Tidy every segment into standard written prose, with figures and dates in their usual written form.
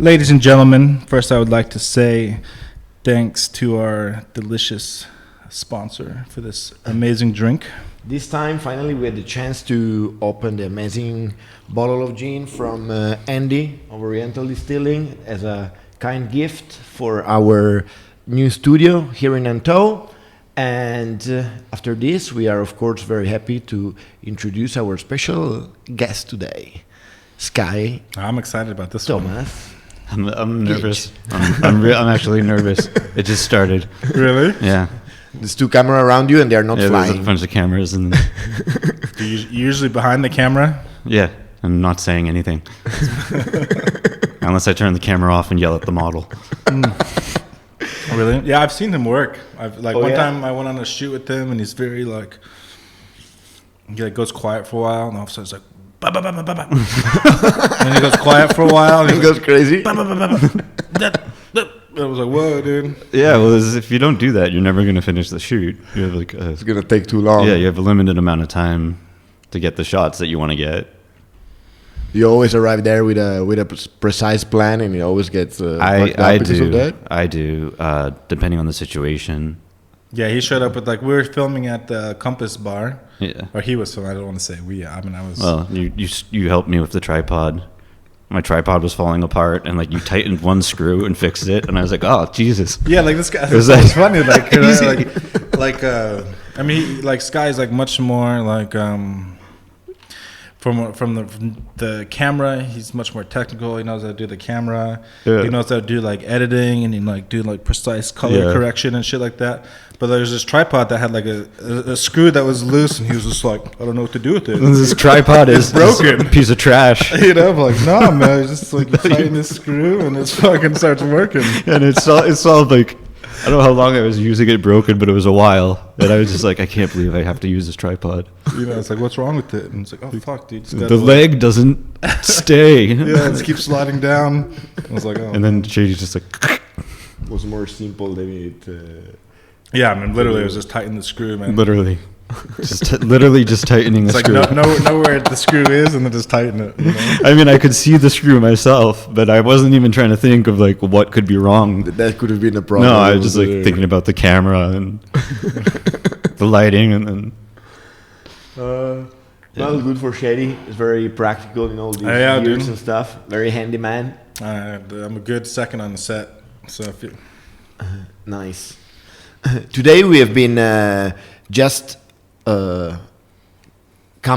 Ladies and gentlemen, first I would like to say thanks to our delicious sponsor for this amazing drink. This time, finally, we had the chance to open the amazing bottle of gin from Andy of Oriental Distilling as a kind gift for our new studio here in Nantou. And after this, we are, of course, very happy to introduce our special guest today, Sky. I'm excited about this one. Thomas. I'm nervous. I'm actually nervous. It just started. Really? Yeah. There's two cameras around you, and they're not flying. There's a bunch of cameras, and You're usually behind the camera? yeah, I'm not saying anything unless I turn the camera off and yell at the model. Really? Yeah, I've seen him work. One yeah? time I went on a shoot with him, and he's very he goes quiet for a while, and all of a sudden it's like, ba ba ba ba ba ba. And he goes quiet for a while, and He goes crazy. ba ba ba ba ba. I was like, whoa, dude. Yeah, well, if you don't do that, you're never going to finish the shoot. You have It's gonna take too long. you have a limited amount of time to get the shots that you want to get. You always arrive there with a precise plan, and it always gets fucked up because of that. I do, depending on the situation. Yeah, he showed up with we were filming at the Compass Bar. Yeah. Or he was filming. I don't want to say we. I mean, I was. Well, you helped me with the tripod. My tripod was falling apart, and you tightened one screw and fixed it, and I was like, "Oh, Jesus!" Yeah, this guy. Was It's funny, I mean, Sky's much more from the camera. He's much more technical. He knows how to do the camera. Yeah. He knows how to do editing and do precise color correction and shit like that. But there's this tripod that had a screw that was loose, and he was just like, I don't know what to do with it. This tripod is broken. A piece of trash. I'm like, no, man, it's just you tighten this screw and it fucking starts working. And it's all I don't know how long I was using it broken, but it was a while. And I was just like, I can't believe I have to use this tripod. It's like, what's wrong with it? And it's like, oh, fuck, dude. The leg doesn't stay. Yeah, it just keeps sliding down. I was like, oh. And then Shady's just like... It was more simple than it. Yeah, I mean, literally, it was just tighten the screw, man. Literally. Literally just tightening the screw. Know where the screw is and then just tighten it. You know? I mean, I could see the screw myself, but I wasn't even trying to think of what could be wrong. That could have been a problem. No, I was just thinking about the camera and the lighting, and then. Well, good for Shady. It's very practical in all these years and stuff. Very handy man. I'm a good second on the set. So if you... Nice. Today we have been just come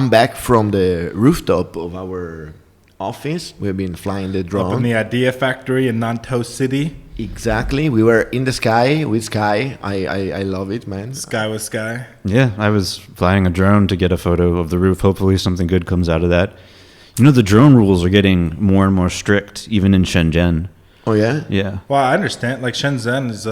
back from the rooftop of our office. We have been flying the drone. Up in the Idea Factory in Nantou City. Exactly. We were in the sky with Sky. I love it, man. Sky with Sky. Yeah, I was flying a drone to get a photo of the roof. Hopefully something good comes out of that. The drone rules are getting more and more strict, even in Shenzhen. Oh, yeah? Yeah. Well, I understand. Shenzhen is...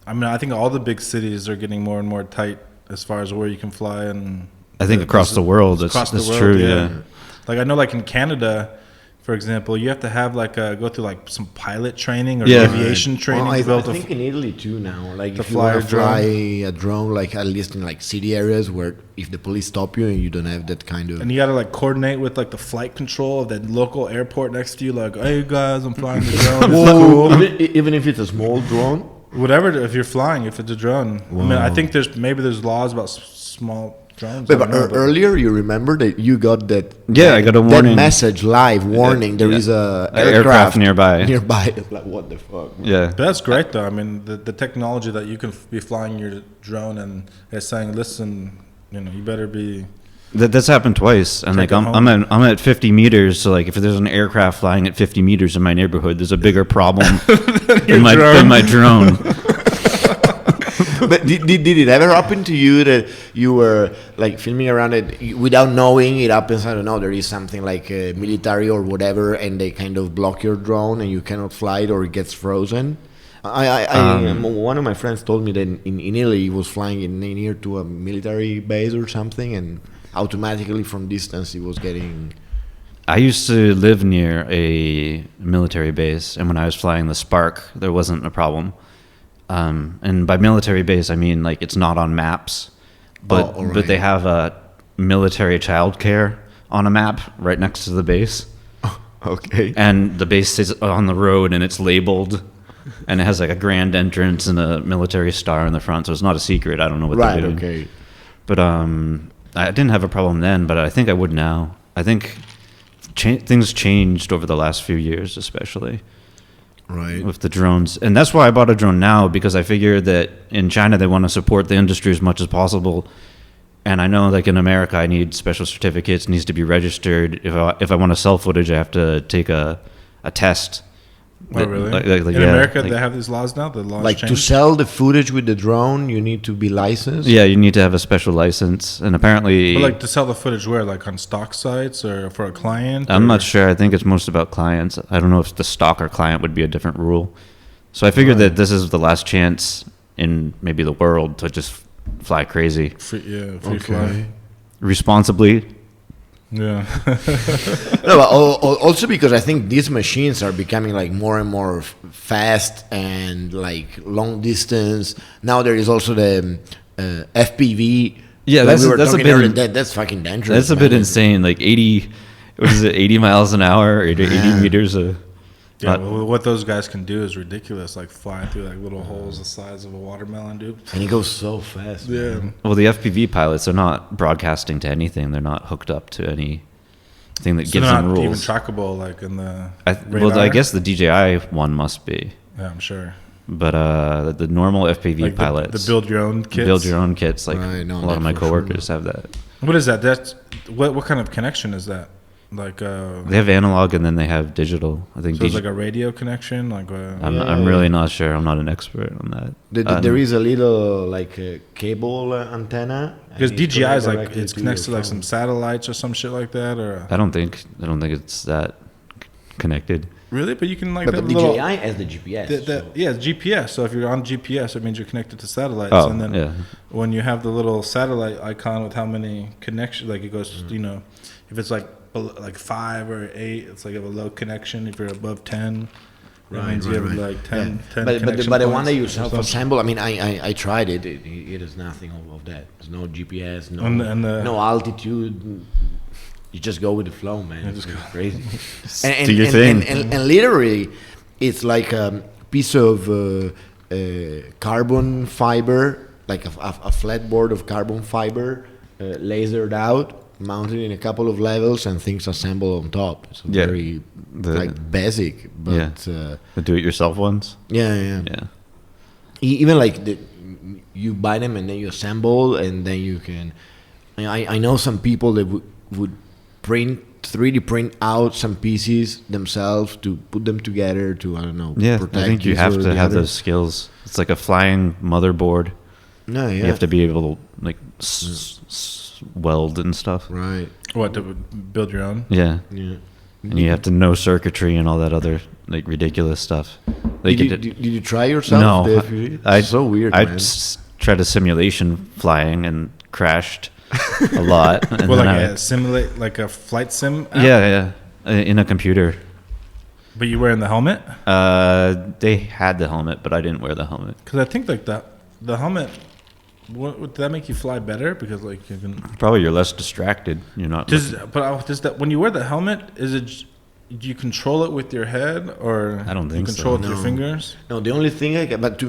I think all the big cities are getting more and more tight as far as where you can fly, and I think across the world, that's true. Yeah. I know, in Canada, for example, you have to have go through some pilot training or Yeah. aviation training. Well, I think in Italy too now. If you fly want to fly a drone, at least in city areas where if the police stop you and you don't have that kind of. And you got to coordinate with the flight control of that local airport next to you. Hey guys, I'm flying the drone. It's cool. Even if it's a small drone. Whatever, if you're flying, if it's a drone. Wow. I mean, I think there's laws about small drones. But earlier, you remember that you got that. Yeah, I got a warning. That message live warning. There is a aircraft nearby. Nearby. It's what the fuck? Yeah. But that's great, though. I mean, the technology that you can be flying your drone and it's saying, listen, you better be. That's happened twice, and I'm at 50 meters. So if there's an aircraft flying at 50 meters in my neighborhood, there's a bigger problem than my drone. But did it ever happen to you that you were filming around it without knowing it happens? I don't know. There is something like military or whatever, and they kind of block your drone and you cannot fly it or it gets frozen. One of my friends told me that in Italy he was flying near to a military base or something, and automatically from distance he was getting. I used to live near a military base, and when I was flying the Spark, there wasn't a problem. And by military base, I mean it's not on maps, but they have a military childcare on a map right next to the base. Okay. And the base is on the road and it's labeled, and it has like a grand entrance and a military star in the front, so it's not a secret. I don't know what they're doing. Okay. But I didn't have a problem then, but I think I would now. I think things changed over the last few years, especially Right. with the drones. And that's why I bought a drone now, because I figure that in China they want to support the industry as much as possible. And I know, like in America, I need special certificates, needs to be registered. If I want to sell footage, I have to take a test. Oh, really? In yeah, America, they have these laws now. The laws Like to changed? sell the footage with the drone, you need to be licensed. Yeah, you need to have a special license, and apparently, But like to sell the footage where, like on stock sites or for a client? I'm or- not sure. I think it's most about clients. I don't know if the stock or client would be a different rule. So I figured that this is the last chance in maybe the world to just fly crazy Free fly. responsibly. Yeah. No, but also because I think these machines are becoming like more and more fast and like long distance. Now there is also the FPV. Yeah, like that's we were a talking bit earlier, that's fucking dangerous. That's a bit man. insane. Like 80, what is it? 80 miles an hour or 80 meters. Yeah, well, what those guys can do is ridiculous. Like flying through like little holes the size of a watermelon, dude. And it goes so fast. Yeah. man. Well, the FPV pilots are not broadcasting to anything. They're not hooked up to anything that So gives they're them not even rules. trackable like in the Well, I radar? guess the DJI one must be, Yeah, I'm sure. but the normal FPV Like pilots, the build your own kits. build your own kits. Like Right, no, a lot of that my for sure. coworkers have that. What is that? That's what kind of connection is that? Like They have analog and then they have digital. I think so it's like a radio connection, like I'm really not sure. I'm not an expert on that. There is a little like cable antenna. and because it's DJI is connected like directly it's to connected your to like phone. some satellites or some shit like that, or I don't think it's that connected. really, but you can like But that the little, DJI has the GPS. so- yeah, it's GPS. So if you're on GPS, it means you're connected to satellites, Oh, and then yeah. when you have the little satellite icon with how many connections, like it goes, Mm-hmm. you know, if it's like 5 or 8, it's like you have a low connection. If you're above 10, that Right, means you right, have right. like 10, 10 But connection the one points that you or self something. assemble, I mean, I tried it. It is nothing of that. There's no GPS, no And the- no altitude. You just go with the flow, man. It's crazy. Do your thing. And literally, it's like a piece of carbon fiber, like a flat board of carbon fiber, lasered out, mounted in a couple of levels, and things assemble on top. It's Yeah. very The- like basic, but The do-it-yourself ones. yeah. Yeah. Even like you buy them and then you assemble, and then you can. I know some people that would 3D print out some pieces themselves to put them together to, I don't know, Yeah, protect I think you this have or to the have other. those skills. It's like a flying motherboard. No, yeah, You have to be able to like weld and stuff. right, What to build your own? Yeah, yeah. and you have to know circuitry and all that other like ridiculous stuff. Like Did you try yourself? no, Dave? I It's so weird, I man. tried a simulation flying and crashed a lot. And Well, then like I- a simulate, like a flight sim. App? yeah, in a computer. But you wearing the helmet? They had the helmet, but I didn't wear the helmet. Because I think like the helmet. Would that make you fly better? Because like you can. Probably you're less distracted. You're not. Does that when you wear the helmet? Is it? Do you control it with your head, or I don't think you control so. it with your No. fingers? No, the only thing but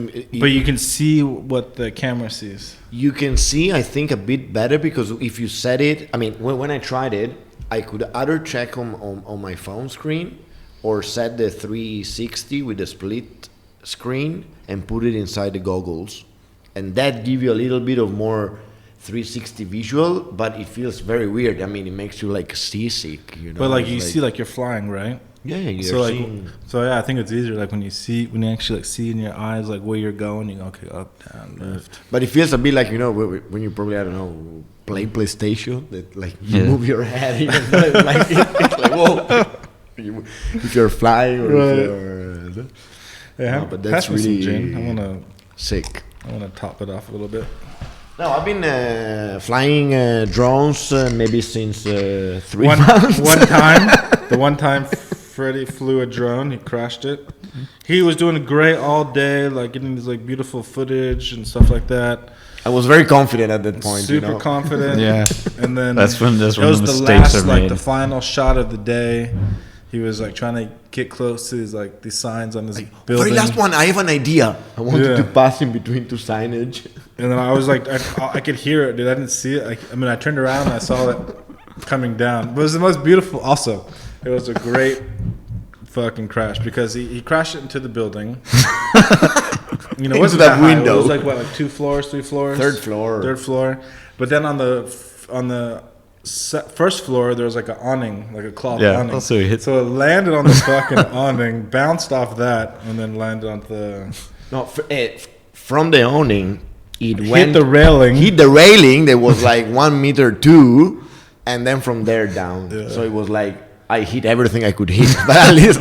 But you can see what the camera sees. you can see, I think, a bit better because if you set it, I mean, when I tried it, I could either check on my phone screen or set the 360 with the split screen and put it inside the goggles. And that give you a little bit of more 360 visual, but it feels very weird. I mean, it makes you like seasick, you know. But like It's you see, like you're flying, right? yeah, you're So like, seeing. so yeah, I think it's easier. Like when you actually like see in your eyes like where you're going. You go, okay, up, down, left. But it feels a bit like, you know, when you probably, I don't know, play PlayStation, that like you Yeah. move your head, even though it's like, it's like whoa. If you're flying or Right. if you're Yeah, No, but that's pass me some really gin. sick. I wanna top it off a little bit. No, I've been flying drones maybe since 3 One months. one time Freddie flew a drone. He crashed it. He was doing great all day, like getting these like beautiful footage and stuff like that. I was very confident at that point. Super you know? confident. Yeah. And then That's when it was the the mistakes last, are like made. the final shot of the day, he was like trying to get close to these signs on this Very building. last one, I have an idea. I wanted to pass in between two signage. And then I was like, I could hear it, dude. I didn't see it. I mean, I turned around and I saw it coming down. But it was the most beautiful. Also, it was a great fucking crash because he crashed it into the building. You know, it wasn't that window. High. It was like what, like 2 floors, 3 floors, Third floor. But then on the first floor there was like an awning, like a cloth awning. So it landed on the fucking awning, bounced off that, and then landed on the. No, from the awning, it hit the railing. Hit the railing. There was like 1 meter 2, and then from there down. Yeah. So it was like I hit everything I could hit, but at least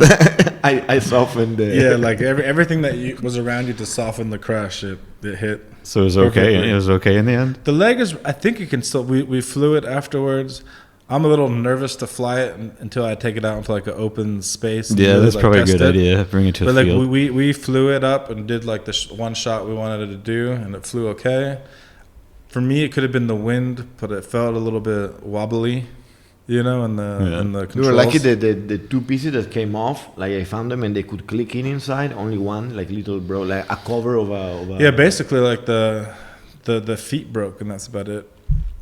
I softened. Like everything that was around you to soften the crash. It hit. So it was okay. Perfectly. It was okay in the end. The leg is. I think you can still. We flew it afterwards. I'm a little nervous to fly it until I take it out into like an open space. Yeah, that's probably a good idea. Bring it to a field. But like we flew it up and did like the one shot we wanted it to do, and it flew okay. For me, it could have been the wind, but it felt a little bit wobbly, you know, in the controls. We were lucky the 2 pieces that came off. Like I found them and they could click in inside. Only one, like little like a cover of a. Yeah, basically like the feet broke and that's about it.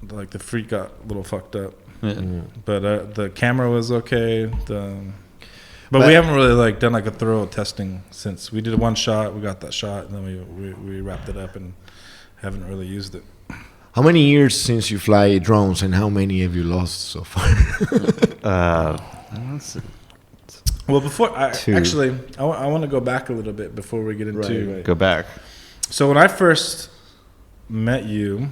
Like the feet got a little fucked up. Yeah. But the camera was okay. But we haven't really like done like a thorough testing since we did one shot. We got that shot and then we wrapped it up and haven't really used it. How many years since you fly drones and how many have you lost so far? Well, before I want to go back a little bit before we get into Go back. So when I first met you,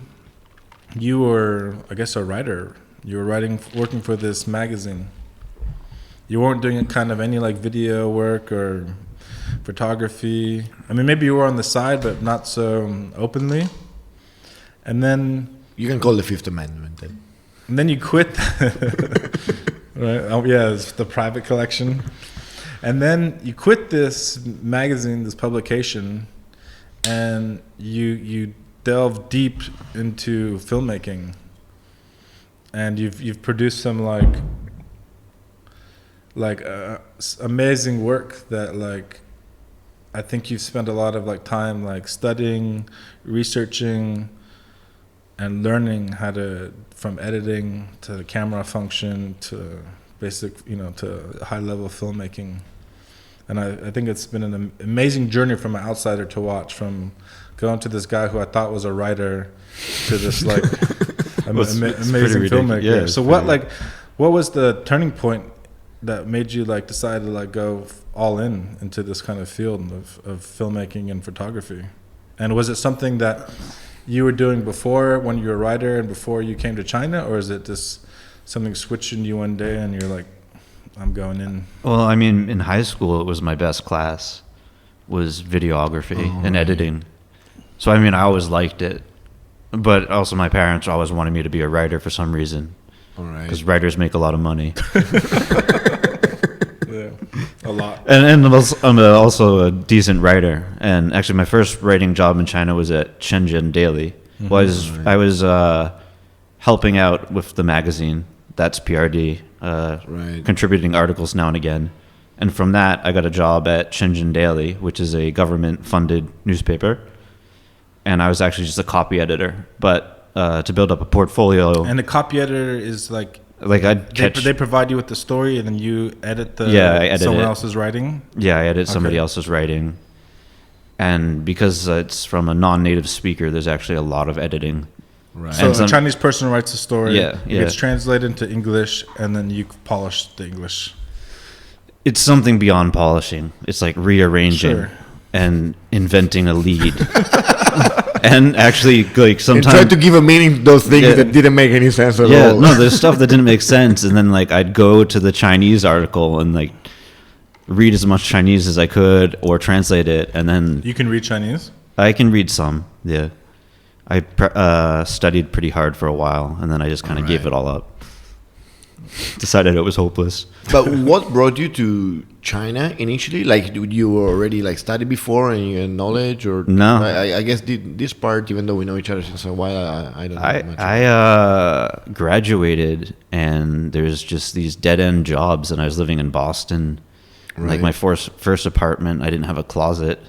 you were, I guess, a writer. You were working for this magazine. You weren't doing kind of any like video work or photography. I mean, maybe you were on the side, but not so openly. And then you can call the Fifth Amendment then. And then you quit. Right? Oh yeah, it's the private collection. And then you quit this magazine, this publication, and you delve deep into filmmaking. And you've produced some amazing work that like I think you've spent a lot of like time like studying, researching, and learning how to, from editing to the camera function to basic, to high level filmmaking. And I think it's been an amazing journey from an outsider to watch, from going to this guy who I thought was a writer to this like amazing filmmaker. Yeah, so what was the turning point that made you like decide to like go all into this kind of field of filmmaking and photography? And was it something that you were doing before when you were a writer and before you came to China, or is it just something switched in you one day and you're like, I'm going in? Well, I mean, in high school, it was my best class, was videography and editing. So, I mean, I always liked it. But also my parents always wanted me to be a writer for some reason. All right. Because writers make a lot of money. Yeah, a lot. And I'm also a decent writer. And actually, my first writing job in China was at Shenzhen Daily. Mm-hmm. I was helping out with the magazine. That's PRD. Contributing articles now and again. And from that, I got a job at Shenzhen Daily, which is a government-funded newspaper. And I was actually just a copy editor, but to build up a portfolio. And a copy editor is like I'd catch. They provide you with the story, and then you edit I edit someone else's writing. Yeah, I edit somebody else's writing, and because it's from a non-native speaker, there's actually a lot of editing. Right. So a Chinese person writes a story. Yeah, it gets translated into English, and then you polish the English. It's something beyond polishing. It's like rearranging and inventing a lead. And actually, like sometimes try to give a meaning to those things that didn't make any sense at all. Yeah, no, there's stuff that didn't make sense, and then like I'd go to the Chinese article and like read as much Chinese as I could or translate it, and then you can read Chinese. I can read some. Yeah, I studied pretty hard for a while, and then I just kind of gave it all up. decided it was hopeless. But what brought you to China initially? Like, did you already like study before and you had knowledge, or No. I guess this part, even though we know each other since a while, I don't know much. I graduated, and there's just these dead end jobs, and I was living in Boston. Right. Like my first apartment, I didn't have a closet.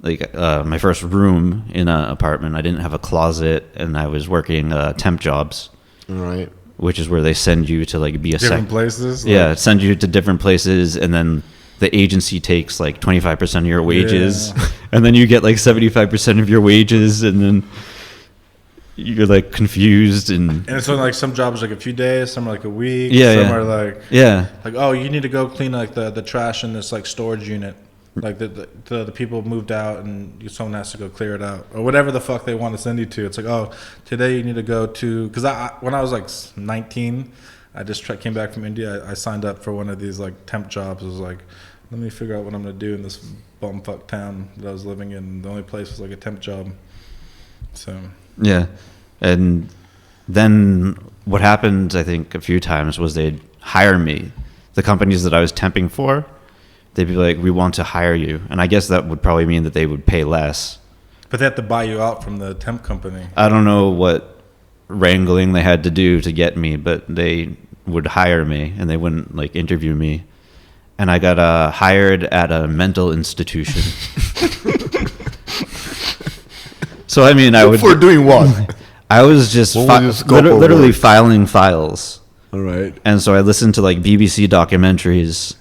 Like my first room in an apartment, I didn't have a closet, and I was working temp jobs, Right. which is where they send you to like be a Different places. Yeah, send you to different places, and then the agency takes like 25% of your wages, and then you get like 75% of your wages, and then you're like confused and And it's only like some jobs like a few days, some are like a week. Yeah, some yeah. are like yeah. oh, you need to go clean like the trash in this like storage unit. Like the people moved out and someone has to go clear it out or whatever the fuck they want to send you to. It's like, oh, today you need to go to, because when I was like 19, I just came back from India. I signed up for one of these like temp jobs. It was like, let me figure out what I'm gonna do in this bumfuck town that I was living in. The only place was like a temp job. So Yeah. And then what happened, I think, a few times was they'd hire me. The companies that I was temping for, they'd be like, we want to hire you. And I guess that would probably mean that they would pay less. but they have to buy you out from the temp company. I don't know what wrangling they had to do to get me, but they would hire me and they wouldn't like interview me. And I got hired at a mental institution. So, I mean, I would... For doing what? I was just What was your scope of literally work? filing files. All right. And so I listened to like BBC documentaries,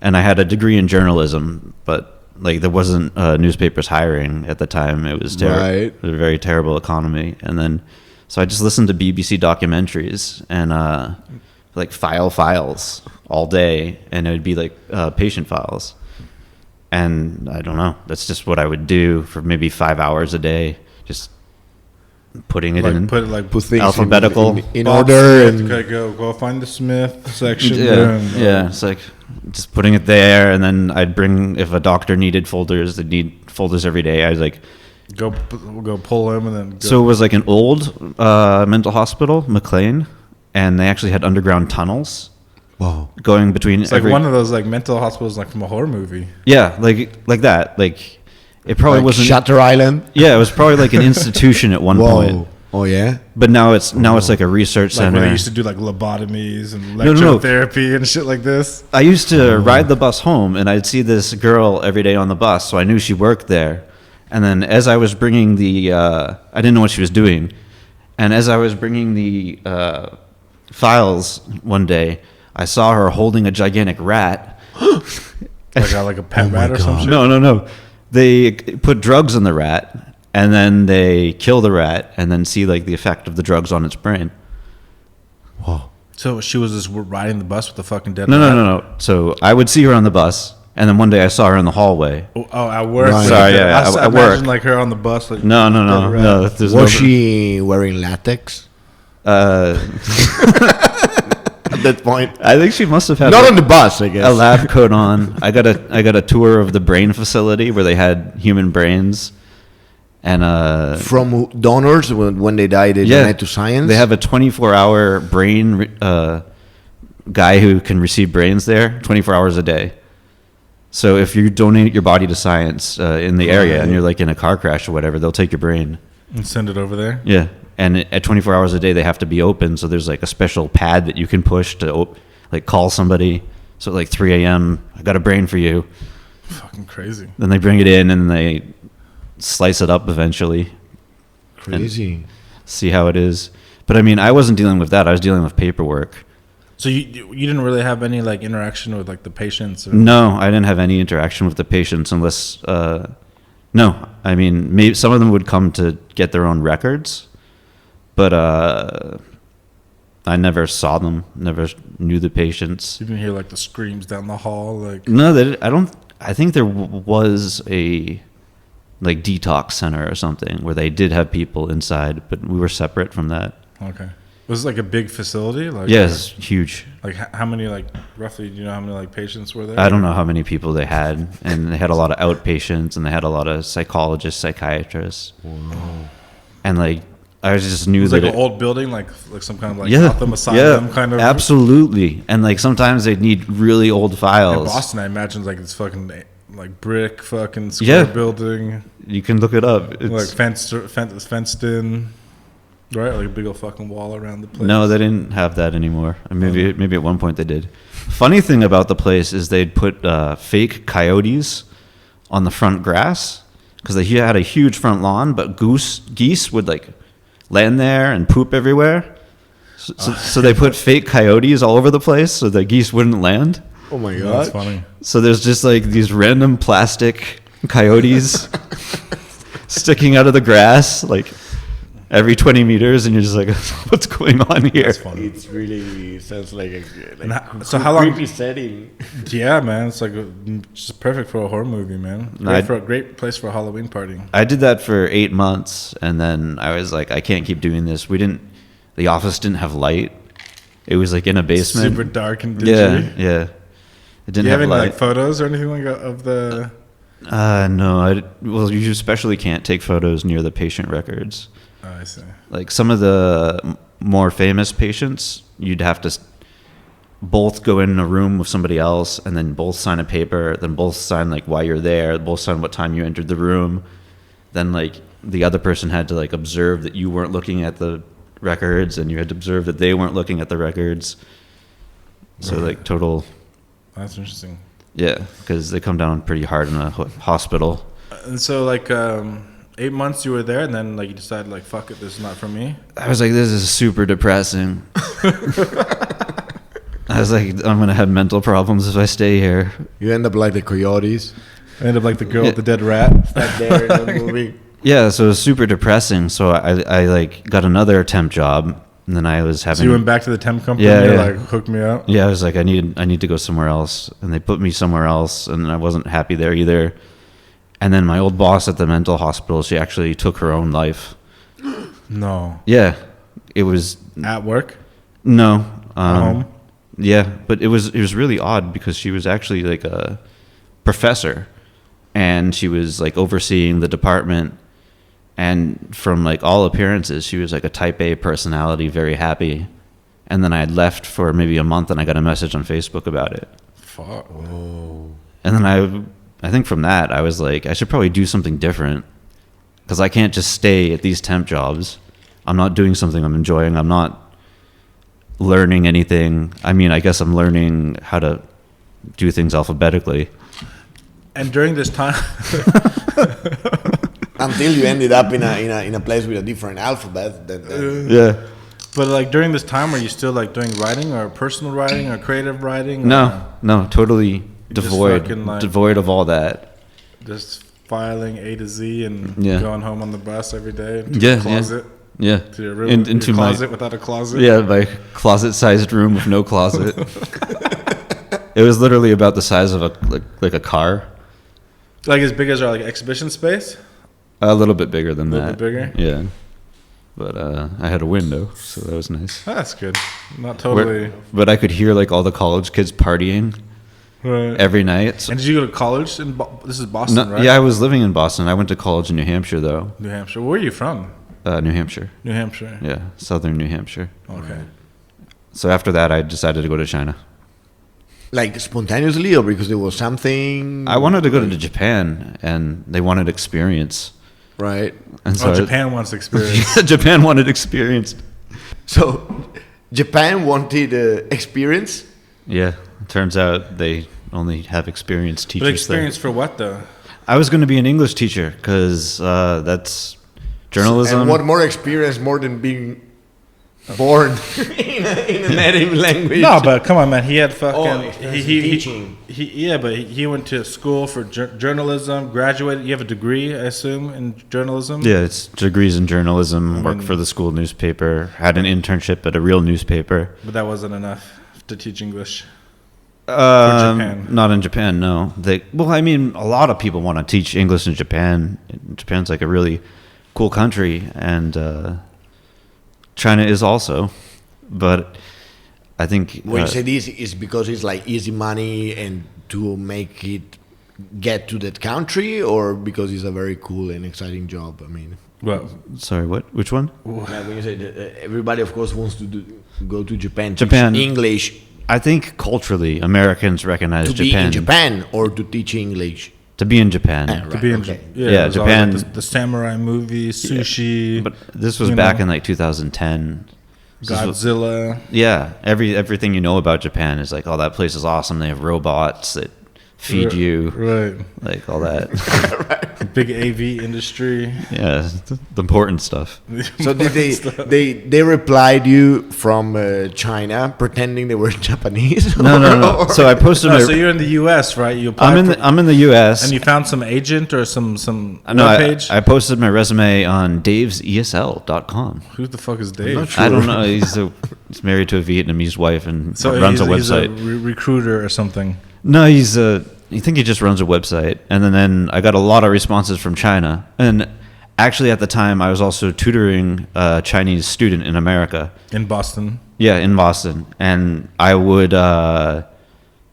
and I had a degree in journalism, but like there wasn't newspapers hiring at the time. It was Right. It was a very terrible economy. And then, so I just listened to BBC documentaries and like files all day, and it would be like patient files. And I don't know, that's just what I would do for maybe 5 hours a day, just putting it in. Put it like Put things Alphabetical. in Bob order Smith, and okay, go find the Smith section. Yeah, yeah. It's like just putting it there, and then I'd bring, if a doctor needed folders, they'd need folders every day. I was like, Go pull them and then. Go. so it was like an old mental hospital, McLean, and they actually had underground tunnels wow. going between. It's like one of those like mental hospitals like from a horror movie. Yeah, like that. Like it probably Like wasn't. Shutter Island. Yeah, it was probably like an institution at one point. Oh yeah. But now it's like a research Like center. when they used to do like lobotomies and No. electrotherapy and shit like this. I used to ride the bus home, and I'd see this girl every day on the bus, so I knew she worked there. And then as I was bringing the, I didn't know what she was doing, and as I was bringing the files one day, I saw her holding a gigantic rat. Like a pet rat or some shit. No. They put drugs in the rat, and then they kill the rat, and then see like the effect of the drugs on its brain. Whoa. So she was just riding the bus with the fucking dead. No. rat? So I would see her on the bus, and then one day I saw her in the hallway. Oh, at work. Right. Sorry, yeah, I at imagine work. like her on the bus. Like, No. dead rat. No. There's Was she wearing latex at that point? I think she must have had Not like, on the bus, I guess. a lab coat on. I got a tour of the brain facility where they had human brains, and From donors when they die, they donate to science. They have a 24-hour brain guy who can receive brains there 24 hours a day. So if you donate your body to science in the area and you're like in a car crash or whatever, they'll take your brain. And send it over there. Yeah. And at 24 hours a day, they have to be open. So there's like a special pad that you can push to like call somebody. So at like 3 a.m., I got a brain for you. Fucking crazy. Then they bring it in and they slice it up eventually. Crazy. See how it is. But I mean, I wasn't dealing with that. I was dealing with paperwork. So you didn't really have any like interaction with like the patients? Or? No, I didn't have any interaction with the patients unless, no, I mean, maybe some of them would come to get their own records, but I never saw them, never knew the patients. You didn't hear like the screams down the hall, like. No, I think there was a like detox center or something where they did have people inside, but we were separate from that. Okay. Was it like a big facility? Like, Yes, huge. Like how many like roughly? Do you know how many like patients were there? I don't know how many people they had, and they had a lot of outpatients, and they had a lot of psychologists, psychiatrists, and like I just knew It's that like an old building, like some kind of like yeah, Gotham Asylum kind of. absolutely. And like sometimes they'd need really old In files. Boston, I imagine, like this fucking like brick fucking square building, You can look it up. It's, like fenced in, right? Like a big old fucking wall around the place. no, they didn't have that anymore. Maybe at one point they did. Funny thing about the place is they'd put fake coyotes on the front grass because they had a huge front lawn, but geese would like land there and poop everywhere. So they put fake coyotes all over the place so the geese wouldn't land. Oh my Yeah, god. that's funny. So there's just like these random plastic coyotes sticking out of the grass like every 20 meters, and you're just like, what's going on here? That's funny. It's really sounds like a So how long? creepy setting. Yeah, man, it's like just perfect for a horror movie, man. Great place for a Halloween party. I did that for 8 months, and then I was like, I can't keep doing this. The office didn't have light. It was like in a basement. Super dark and dingy. Yeah. It didn't Do you have have any light. like photos or anything like that of the? No, well, you especially can't take photos near the patient records. Oh, I see. Like some of the more famous patients, you'd have to both go in a room with somebody else and then both sign a paper, then both sign like why you're there, both sign what time you entered the room. Then like the other person had to like observe that you weren't looking at the records, and you had to observe that they weren't looking at the records. So like total, That's interesting. yeah, because they come down pretty hard in a hospital. And so like 8 months you were there, and then like you decided like fuck it, this is not for me. I was like, this is super depressing. I was like, I'm gonna have mental problems if I stay here. You end up like the coyotes. I ended up like the girl with the dead rat. That there in the movie. Yeah, so it was super depressing. So I like got another temp job, and then I was having. So you went back to the temp company. Yeah, and yeah. like hooked me up. Yeah, I was like, I need to go somewhere else, and they put me somewhere else, and I wasn't happy there either. And then my old boss at the mental hospital, she actually took her own life. No. Yeah, it was At work. no. Home. Yeah, but it was really odd because she was actually like a professor, and she was like overseeing the department. And from like all appearances, she was like a type A personality, very happy. And then I had left for maybe a month, and I got a message on Facebook about it. Fuck. And then I think from that, I was like, I should probably do something different, because I can't just stay at these temp jobs. I'm not doing something I'm enjoying. I'm not learning anything. I mean, I guess I'm learning how to do things alphabetically. And during this time, Until you ended up in a place with a different alphabet. Yeah. but like during this time, were you still like doing writing or personal writing or creative writing? No, totally just devoid, fucking, like- devoid of all that. Just filing A to Z and Yeah. going home on the bus every day to Yeah, your closet, Yeah. to your room, Into your my closet without a closet. yeah, my closet-sized room with no closet. It was literally about the size of like a car. Like as big as our like exhibition space. A little bit bigger than A little that. bit bigger? Yeah. But I had a window, so that was nice. That's good. Not totally. But I could hear like all the college kids partying Right. every night. So, And did you go to college in this is Boston, no, right? yeah, I was living in Boston. I went to college in New Hampshire, though. New Hampshire. Where are you from? New Hampshire. New Hampshire. Yeah, southern New Hampshire. Okay. So after that, I decided to go to China. Like spontaneously, or because there was something. I wanted to go to Japan, and they wanted experience. Right. And so Oh, Japan wants experience. Japan wanted experience. So, Japan wanted experience. Yeah, it turns out they only have experienced teachers But experience for what though? there. I was going to be an English teacher because that's journalism. And what more experience more than being born in a native language? No, but come on, man. He had fucking. Oh, experience in teaching. But he went to school for journalism. Graduated. You have a degree, I assume, in journalism. Yeah, it's degrees in journalism, worked for the school newspaper, had an internship at a real newspaper. But that wasn't enough to teach English. Japan. Not in Japan, no. Well, I mean, a lot of people want to teach English in Japan. Japan's like a really cool country, and China is also. But I think When you say this, is because it's like easy money and to make it get to that country, or because it's a very cool and exciting job? I mean, Well, Sorry, what? Which one? Like when you say everybody, of course, wants to go to Japan. Japan. Teach English. I think culturally, Americans recognize To be in Japan or to teach English. To be in Japan. Right, to be in, okay. Yeah, it was always Japan- like the samurai movie, sushi, But this was you back know, in like 2010. This was- Godzilla. yeah, everything you know about Japan is like, oh, that place is awesome. They have robots that feed you, Right. like all that. Big AV industry. Yeah, the important stuff. So did they replied you from China pretending they were Japanese? No. So I posted No, my. so you're in the U.S., right? You applied I'm in the U.S. and you found some agent or some No, webpage. I posted my resume on davesesl.com. Who the fuck is Dave? not sure. I don't know. He's married to a Vietnamese wife and So runs a he's website. recruiter or something. No, I think he just runs a website. And then I got a lot of responses from China. And actually, at the time, I was also tutoring a Chinese student in America. In Boston. Yeah, in Boston. And I would,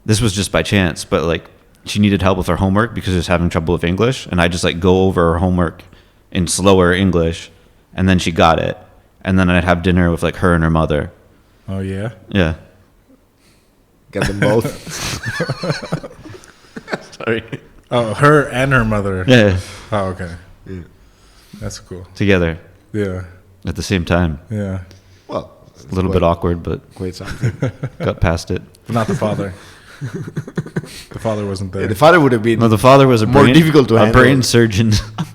this was just by chance, but like she needed help with her homework because she was having trouble with English. And I just like go over her homework in slower English. And then she got it. And then I'd have dinner with like her and her mother. Oh, yeah? Yeah. Got them both. Sorry. Oh, her and her mother. Yeah. Oh, okay. Yeah. That's cool. Together Yeah. at the same time. Yeah. Well, A little bit awkward, but quite something. got past it. But not the father. The father wasn't there. Yeah, the father would have been No, the father was More difficult to a handle. brain surgeon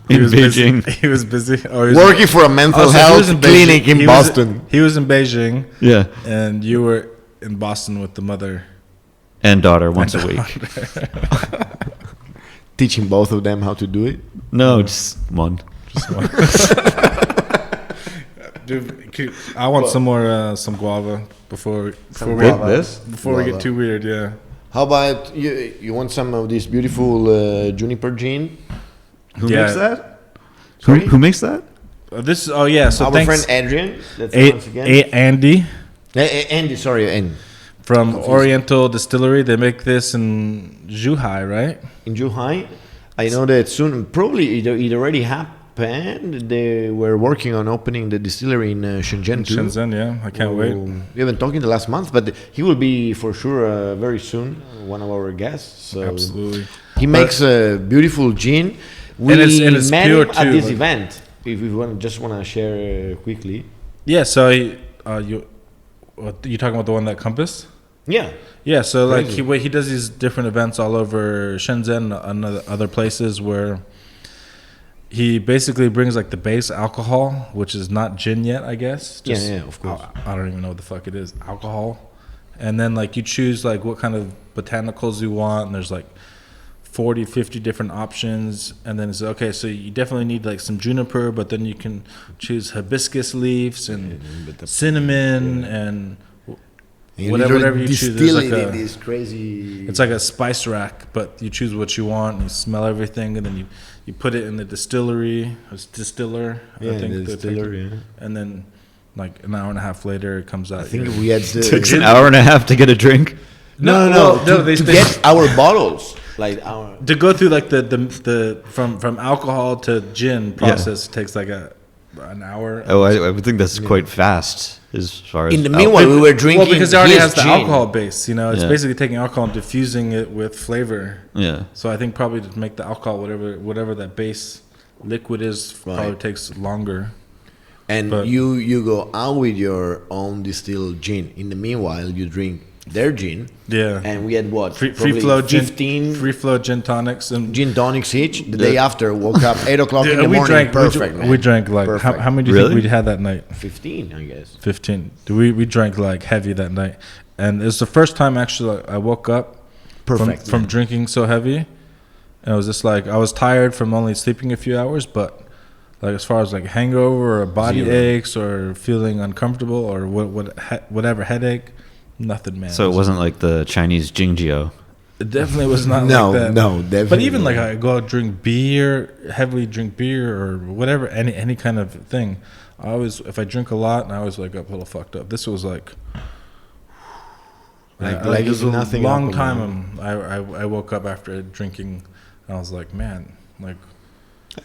He in was Beijing. busy. He was busy. Oh, he was working for a mental Oh, so he health was in clinic Beijing. in He was- Boston. he was in Beijing, Yeah, and you were in Boston with the mother. and daughter once a week. Teaching both of them how to do it. No, just one. Dude, I want some more some guava before we guava. This? before we Guava. get too weird. Yeah. How about you? You want some of this beautiful juniper gin? Who Yeah. makes that? Sorry? Who makes that? This is so Our thanks friend Adrian. That's A- once again. Andy Andy, sorry, Andy. from Oriental Distillery. They make this in Zhuhai, right? In Zhuhai. I know that soon, probably it already happened. They were working on opening the distillery in Shenzhen too. Shenzhen, yeah. I can't wait. We haven't talked in the last month, but he will be for sure very soon one of our guests. So Absolutely. he makes a beautiful gin. We And it's met pure him at too, this like- event. If we just want to share quickly. Yeah. So you talking about the one that Compass? Yeah. Yeah, so like Crazy. he does these different events all over Shenzhen and other places where he basically brings like the base alcohol, which is not gin yet, I guess. Yeah, of course. I don't even know what the fuck it is, alcohol. And then like you choose like what kind of botanicals you want, and there's like 40, 50 different options. And then it's okay, so you definitely need like some juniper, but then you can choose hibiscus leaves and cinnamon and You whatever literally you choose. distill There's like it in a- this crazy. It's like a spice rack, but you choose what you want, and you smell everything, and then you put it in the distillery, distiller. Yeah, I think the they distiller, take it. yeah. And then, like an hour and a half later, it comes out. I think yeah. we had Takes an hour and a half to get a drink. No, to they get our bottles, like our. to go through like the from alcohol to gin process takes like an hour. Oh, I would think that's quite fast as far as. In the meanwhile, we were drinking. Well, because it already his has the gin. alcohol base, you know, it's Yeah. basically taking alcohol and diffusing it with flavor. Yeah. So I think probably to make the alcohol, whatever that base liquid is, probably Right. takes longer. And But- you go out with your own distilled gin. In the meanwhile, you drink their gin. Yeah. And we had what? Free Probably flow gin, 15 free flow gin tonics, and gin tonics each. The day after, woke up 8 o'clock in the we morning. drank. Perfect, man. We drank like how Perfect. many do you Really? think we had that night? 15, I guess. 15. We drank like heavy that night, and it's the first time actually I woke up Perfect, from man. drinking so heavy, and it was just like I was tired from only sleeping a few hours, but like as far as like hangover or body Zero. aches or feeling uncomfortable or whatever headache, nothing, man. So it wasn't like the Chinese Jingjio. It definitely was not No, like that. no, definitely. But even like I go out drink beer, heavily drink beer or whatever, any kind of thing. I always, if I drink a lot, and I always wake up a little fucked up. This was like Like it was a nothing long happened, time. I woke up after drinking, and I was like, man, like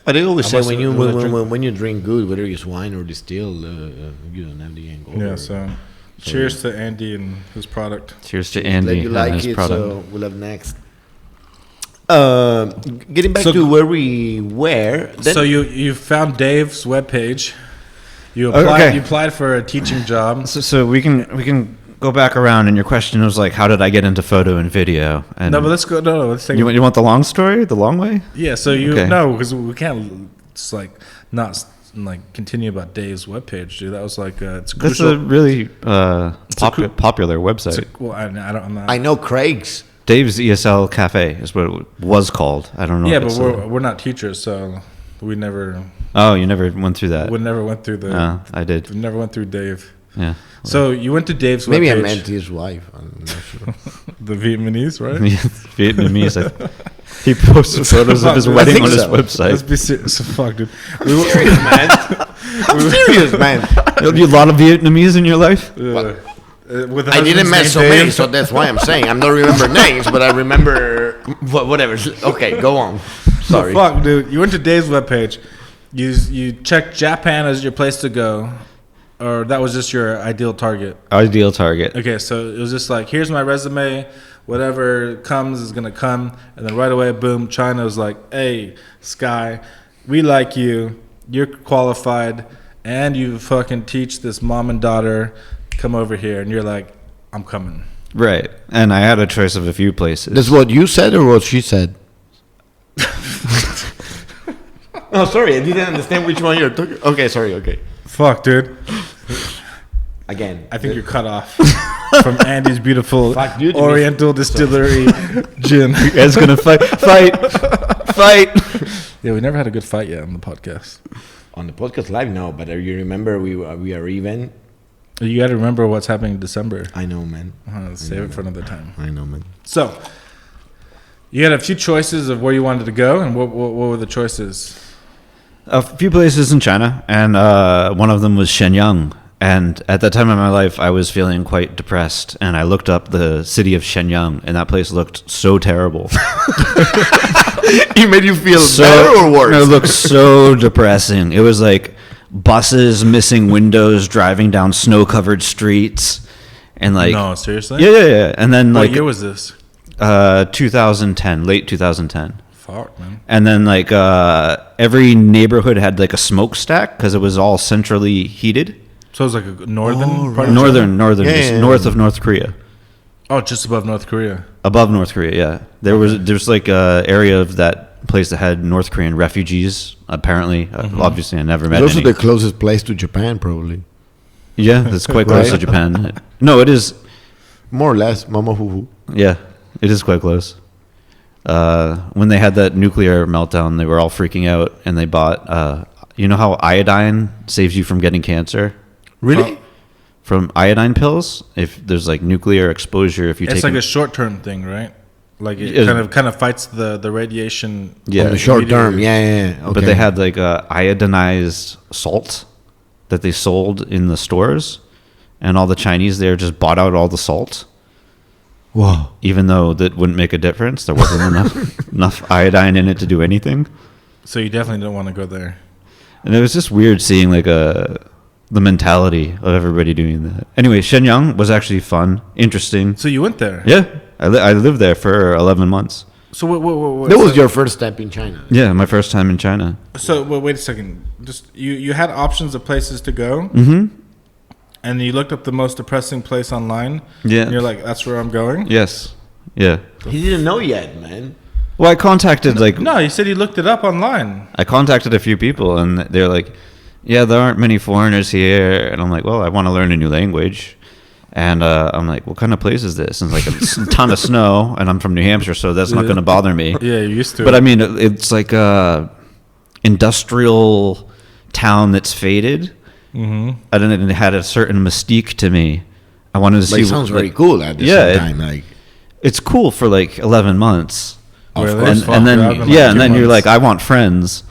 But they always How say much when you was that drink? when you drink good, whether it's wine or distilled, you don't have the hangover. Yeah. So, cheers to Andy and his product. Cheers to Glad Andy you and like his it. product. So we'll have next. Getting back So- to where we were. Then So you found Dave's webpage. You Oh, applied. okay. You applied for a teaching job. So we can go back around, and your question was like, how did I get into photo and video? And No, but let's go. No, let's take. you want the long story, the long way? Yeah. So you Okay. no, because we can't just like not like continue about Dave's webpage, dude. That was like it's That's crucial. a really cru- popular website. Well, I don't. I'm not. I know Craig's. Dave's ESL Cafe is what it was called. I don't know. Yeah, if but it's we're not teachers, so we never you never went through that. went through the. No, I did. We never went through Dave. Yeah. So you went to Dave's Maybe I webpage. meant his wife. I'm not sure. The Vietnamese, right? Vietnamese. He posted photos of his Fuck, wedding think on his so. Let's website. be serious. Fuck, dude. Serious, man. I'm serious, man. You have a lot of Vietnamese in your life? With I didn't met so many, so that's why I'm saying I'm not remember names, but I remember whatever. Okay, go on. Sorry. Fuck, dude. You went to Dave's webpage. You checked Japan as your place to go, or that was just your ideal target. Ideal target. Okay, so it was just like, here's my resume. Whatever comes is gonna come, and then right away, boom, China was like, hey, Sky, we like you. You're qualified, and you fucking teach this mom and daughter. Come over here, and you're like, I'm coming. Right. And I had a choice of a few places. That's what you said or what she said? Oh, sorry, I didn't understand which one you're talking. Okay, sorry. Okay, Fuck, dude. again. I think you're cut off from Andy's beautiful Fuck, dude. Oriental Distillery gin. You guys gonna fight. Yeah, we never had a good fight yet on the podcast. On the podcast live now, but you remember we are even. You got to remember what's happening in December. I know, man. Save it for another time. I know, man. So, you had a few choices of where you wanted to go, and what were the choices? A few places in China, and one of them was Shenyang. And at that time in my life, I was feeling quite depressed, and I looked up the city of Shenyang, and that place looked so terrible. It made you feel So- better or worse? It looked so depressing. It was like buses missing windows, driving down snow-covered streets, and like No, seriously? yeah. And then What like year was this? 2010, late 2010. Fuck, man. And then like every neighborhood had like a smokestack because it was all centrally heated. So it was like a northern part of China? Northern, Yeah, just yeah, north of North Korea, Oh, just above North Korea. above North Korea. Yeah, there's like a area of that place that had North Korean refugees. Apparently, obviously, I never met It's also any. the closest place to Japan, probably. Yeah, that's quite close to Right? Japan. No, it is. More or less, Mama Hoo Hoo. Yeah, it is quite close. When they had that nuclear meltdown, they were all freaking out, and they bought. You know how iodine saves you from getting cancer? Really? From iodine pills, if there's like nuclear exposure, if you It's take like them- a short-term thing, right? Like it Yeah. kind of fights the radiation. yeah, On the short term, immediately. yeah. Okay. but they had like a iodinized salt that they sold in the stores, and all the Chinese there just bought out all the salt, Whoa. even though that wouldn't make a difference. There wasn't enough iodine in it to do anything, So you definitely don't want to go there. and it was just weird seeing like the mentality of everybody doing that. Anyway, Shenyang was actually fun, interesting. So you went there. Yeah, I lived there for 11 months. So what That was so, your first step in China. Yeah, my first time in China. So wait a second. Just you had options of places to go, Mm-hmm. and you looked up the most depressing place online. Yeah. And you're like, that's where I'm going. Yes. Yeah. He didn't know yet, man. Well, I contacted like No, you said you looked it up online. I contacted a few people, and they're like, "Yeah, there aren't many foreigners here." And I'm like, "Well, I want to learn a new language." And I'm like, "What kind of place is this?" And it's like a ton of snow, and I'm from New Hampshire, so that's not going to bother me. Yeah, you used to. But I mean, it's like a industrial town that's faded. Mm-hmm. I don't know, it had a certain mystique to me. I wanted to But see. it sounds very like, cool at the Yeah, same time. Like, It's cool for like 11 months. Really? course. And, Fuck, and then yeah, I've been yeah, like and 2 then you're months. like, I want friends.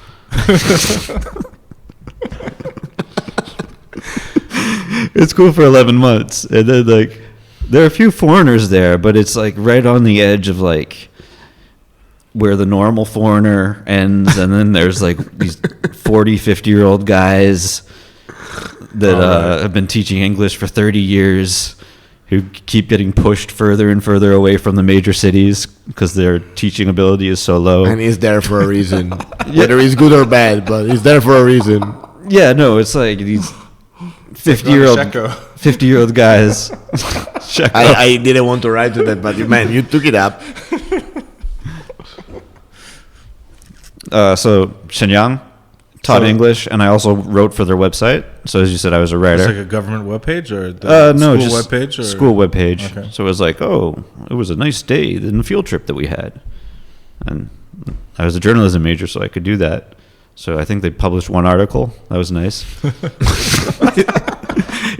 It's cool for 11 months, and then like there are a few foreigners there, but it's like right on the edge of like where the normal foreigner ends, and then there's like these 40, 50-year-old guys that have been teaching English for 30 years who keep getting pushed further and further away from the major cities because their teaching ability is so low. And he's there for a reason. Whether he's good or bad, but he's there for a reason. Yeah, no, it's like these 50-year-old guys. I didn't want to write to that, but man, you took it up. So Shenyang taught English, and I also wrote for their website. So as you said, I was a writer. It's like a government webpage or the no, school just webpage? Or? School webpage. Okay. So it was like, oh, it was a nice day in the field trip that we had. And I was a journalism major, so I could do that. So I think they published one article. That was nice.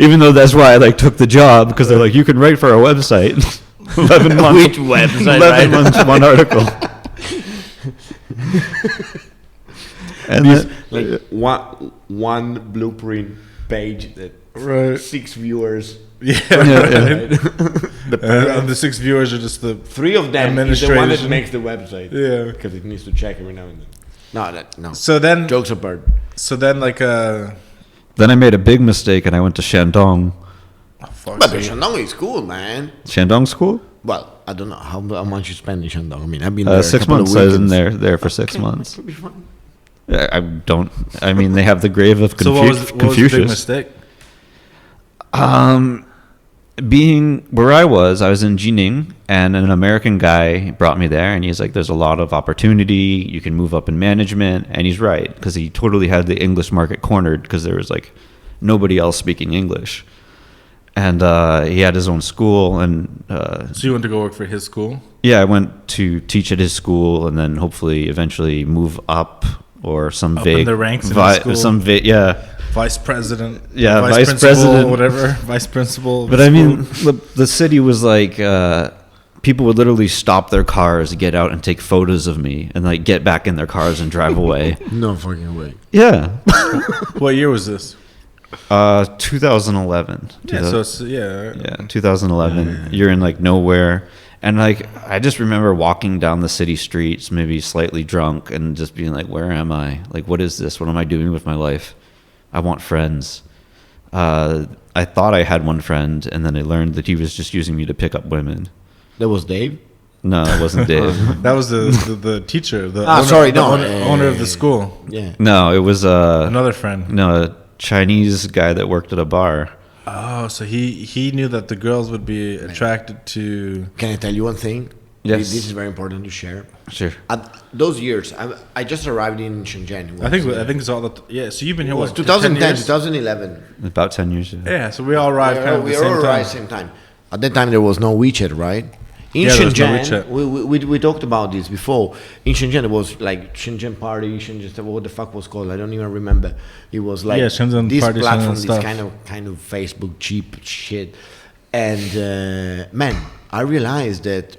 Even though that's why I like took the job, because they're like, you can write for our website. 11 months. Which website? 11 months, one article. And then, Like one blueprint page that Right. 6 viewers. Yeah. And the 6 viewers are just the 3 of them is the one that administration. makes the website. Yeah. Because it needs to check every now and then. No. So then, Jokes apart. like then I made a big mistake, and I went to Shandong. fuck, But so- Shandong is cool, man. Shandong school? Well, I don't know how much you spend in Shandong. I mean, I've been there 6 a couple months. of I was in weekends. there for 6 months. It'll be fun. I don't. I mean, they have the grave of So what was the big Confucius. mistake? Being where I was in Jining, and an American guy brought me there, and he's like, "There's a lot of opportunity. You can move up in management," and he's right, because he totally had the English market cornered, because there was like nobody else speaking English, and he had his own school, and So you went to go work for his school? yeah, I went to teach at his school, and then hopefully eventually move up or some Up vague in the ranks in his school? some vague, yeah. Vice president? Yeah, vice principal, president. whatever. Vice principal. of But the I school. mean, the city was like, people would literally stop their cars, get out and take photos of me, and like get back in their cars and drive away. No fucking way. Yeah. What year was this? 2011. Yeah, so it's, yeah. Yeah, 2011. You're in like nowhere. And like, I just remember walking down the city streets, maybe slightly drunk, and just being like, where am I? Like, what is this? What am I doing with my life? I want friends. I thought I had one friend, and then I learned that he was just using me to pick up women. That was Dave? No, it wasn't Dave. That was the teacher, the owner of the school. Yeah. No, it was Another friend. no, a Chinese guy that worked at a bar. Oh, so he knew that the girls would be attracted to. Can I tell you one thing? Yes. This is very important to share. Sure. At those years, I just arrived in Shenzhen. I think it's all that. Yeah. So you've been it here was what? 2010, 10 years? 2011. About 10 years. Yeah. So we all arrived kind of at we the all same arrived time. same time. At that time, there was no WeChat, right? In Yeah, there was no Shenzhen, WeChat. we talked about this before. In Shenzhen, it was like Shenzhen Party, Shenzhen, what the fuck was called? I don't even remember. It was like Yeah, Shenzhen this Party, platform, Shenzhen this stuff. kind of Facebook cheap shit. And man, I realized that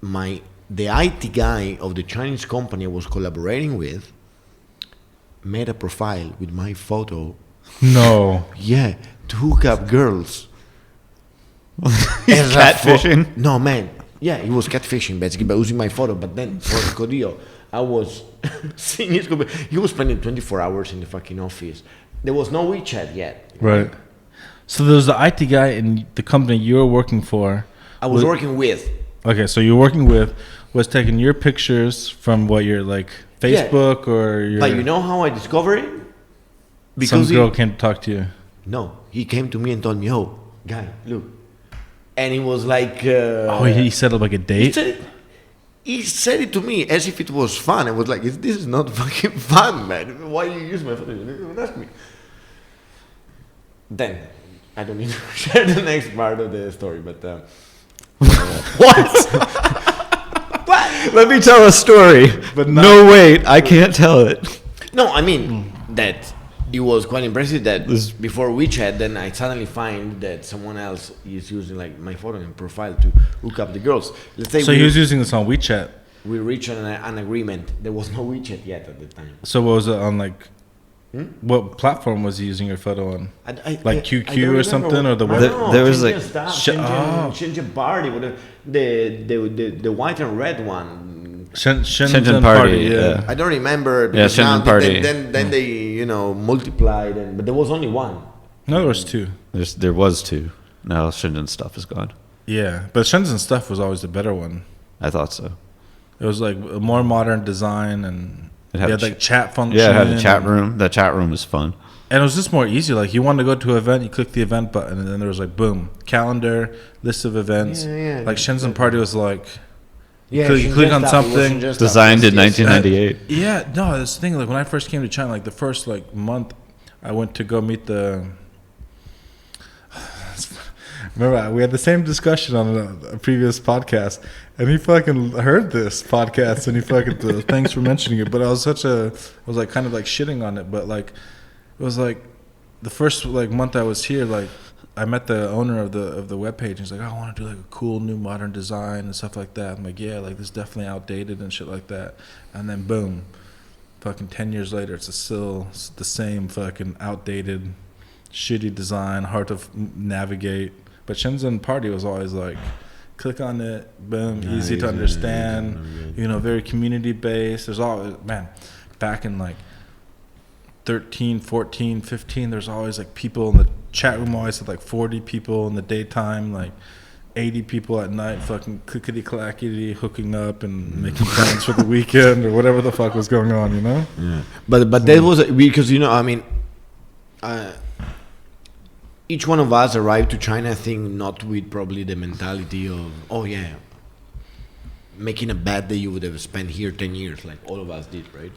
the IT guy of the Chinese company I was collaborating with made a profile with my photo. No. Yeah, to hook up girls. He's catfishing? No, man. Yeah, he was catfishing basically by using my photo. But then for Codio, I was seeing his. He was spending 24 hours in the fucking office. There was no WeChat yet. Right. So there was the IT guy in the company you were working for. I was working with. Okay, so you're working with was taking your pictures from what your like Facebook or your. But you know how I discovered it? some girl came to talk to you. No, he came to me and told me, "Oh, guy, look," and he was like, Oh, he set up like a date. He said it to me as if it was fun. I was like, "This is not fucking fun, man. Why you use my photo? You didn't even ask me." Then I don't need to share the next part of the story, but what? Let me tell a story. But no, wait, I can't tell it. No, I mean that it was quite impressive that before WeChat, then I suddenly find that someone else is using like my photo and profile to hook up the girls. Let's say So he was using this on WeChat. we reached an agreement. There was no WeChat yet at the time. So what was it on like? What platform was he using your photo on? Like QQ I don't or remember something, or the I web? don't know, There was, Shenzhen like, stuff, oh. Shenzhen Party, the white and red one, Shenzhen Party, Party, yeah. yeah. I don't remember. Yeah, Because now Shenzhen Party. Then they multiplied, but there was only one. No, there was two. There was two. Now Shenzhen stuff is gone. Yeah, but Shenzhen stuff was always the better one. I thought so. It was like a more modern design, and It it had had like chat function. Yeah, it had a chat room. That chat room was fun. And it was just more easy. Like you wanted to go to an event, you click the event button, and then there was like boom, calendar, list of events. Yeah. Like Shenzhen Party was like, Yeah, you click on something. Designed in 1998. Yeah, no, that's the thing. Like when I first came to China, like the first like month, I went to go meet the. Remember, we had the same discussion on a previous podcast, and he fucking heard this podcast, and he fucking thanks for mentioning it. But I was like kind of like shitting on it, but like it was like the first like month I was here, like I met the owner of the webpage. He's like, I want to do like a cool new modern design and stuff like that. I'm like, yeah, like this is definitely outdated and shit like that. And then boom, fucking 10 years later, it's still the same fucking outdated, shitty design, hard to navigate. But Shenzhen Party was always like, click on it, boom, easy to understand, very community based. There's always, man, back in like 13, 14, 15, there's always like people in the chat room, always had like 40 people in the daytime, like 80 people at night, fucking clickety clackety, hooking up and making plans for the weekend or whatever the fuck was going on, Yeah. But that was because each one of us arrived to China, I think, not with probably the mentality of, making a bet that you would have spent here 10 years, like all of us did, right?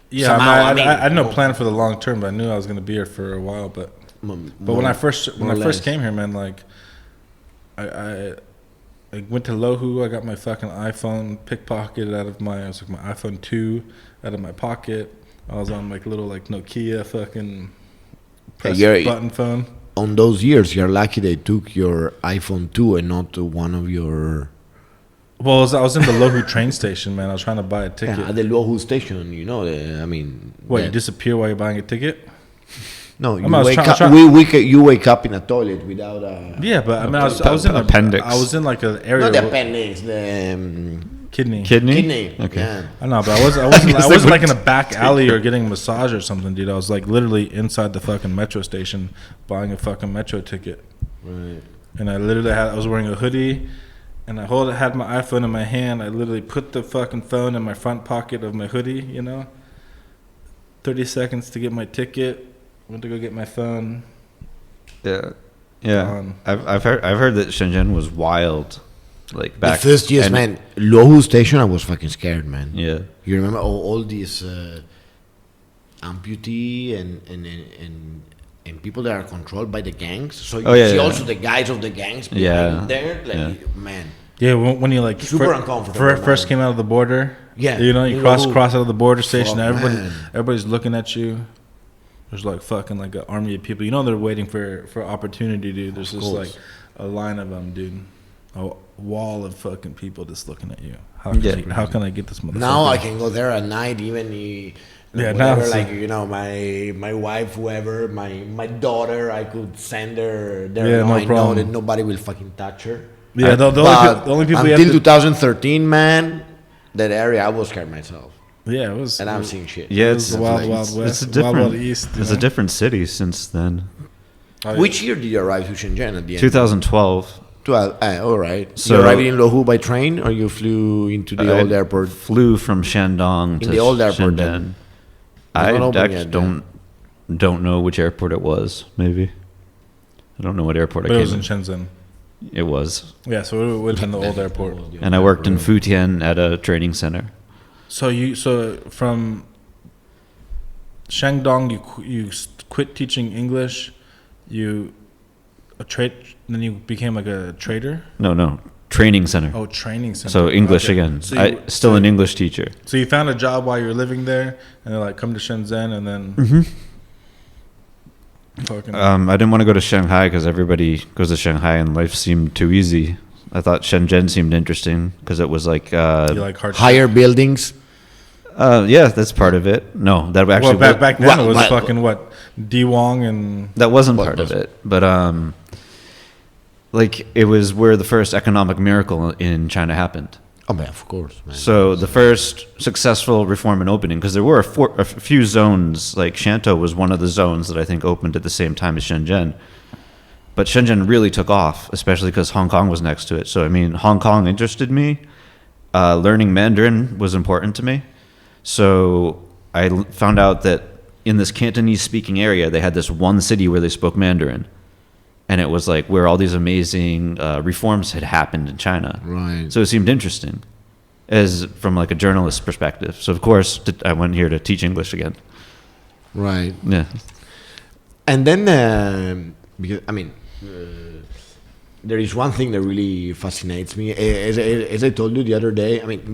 Yeah, Somehow, I had no plan for the long term, but I knew I was going to be here for a while. But when I first came here, man, like I went to Lohu. I got my fucking iPhone pickpocketed out of my iPhone 2 out of my pocket. I was on like little like Nokia fucking press button phone. On those years, you're lucky they took your iPhone 2 and not one of your. Well, I was in the Lohu train station, man. I was trying to buy a ticket. Yeah, at the Lohu station, What, you disappear while you're buying a ticket? No, you wake up in a toilet without a. Yeah, but I mean, I was in appendix. I was in like an area. Not the appendix, the kidney. kidney. Okay. Yeah. I know, but I wasn't like in a back alley or getting a massage or something, dude. I was like literally inside the fucking metro station buying a fucking metro ticket. Right. And I was wearing a hoodie, and I had my iPhone in my hand. I literally put the fucking phone in my front pocket of my hoodie, 30 seconds to get my ticket. Went to go get my phone. Yeah. I've heard that Shenzhen was wild, like back. The first years, man, Lohu station, I was fucking scared, man. Yeah. You remember all these amputee and people that are controlled by the gangs. So you see also the guys of the gangs behind there, man. Yeah, when you like super uncomfortable. First came out of the border. Yeah, you cross out of the border station. Everybody's looking at you. There's like fucking like an army of people. They're waiting for opportunity, dude. There's just like a line of them, dude. A wall of fucking people just looking at you. How can I get this motherfucker? Now I can go there at night, even. My wife, whoever, my daughter, I could send her there. Yeah, I know problem. that nobody will fucking touch her. Yeah, the only people until 2013, man, that area I was scared myself. Yeah, it was. And I'm seeing shit. Yeah, it's the wild west. It's a different wild east. It's a different city since then. Which year did you arrive to Shenzhen at the end? 2012. 12. All right. So you arrived in Lohu by train, or you flew into the old airport? Flew from Shandong to the old airport. Shenzhen. I actually don't know which airport it was. Maybe I don't know what airport But I came. It was in Shenzhen. It was. Yeah, so it would have been the old airport. And I worked in Futian at a training center. So from Shandong, you quit teaching English, then you became like a trader. No, training center. Oh, training center. So English again. Still an English teacher. So you found a job while you were living there, and they're like, come to Shenzhen, and then. I didn't want to go to Shanghai because everybody goes to Shanghai and life seemed too easy. I thought Shenzhen seemed interesting because it was like, higher buildings. Yeah, that's part of it. No, that actually back then it was fucking what D Wong and that wasn't part of it, but like it was where the first economic miracle in China happened. Oh, man, of course, man. So the first successful reform and opening, because there were a few zones, like Shantou was one of the zones that I think opened at the same time as Shenzhen. But Shenzhen really took off, especially because Hong Kong was next to it. So, I mean, Hong Kong interested me. Learning Mandarin was important to me. So I found out that in this Cantonese-speaking area, they had this one city where they spoke Mandarin. And it was like where all these amazing reforms had happened in China. Right. So it seemed interesting as from like a journalist's perspective. So, of course, I went here to teach English again. Right. Yeah. And then, because, I mean, there is one thing that really fascinates me. As I told you the other day, I mean,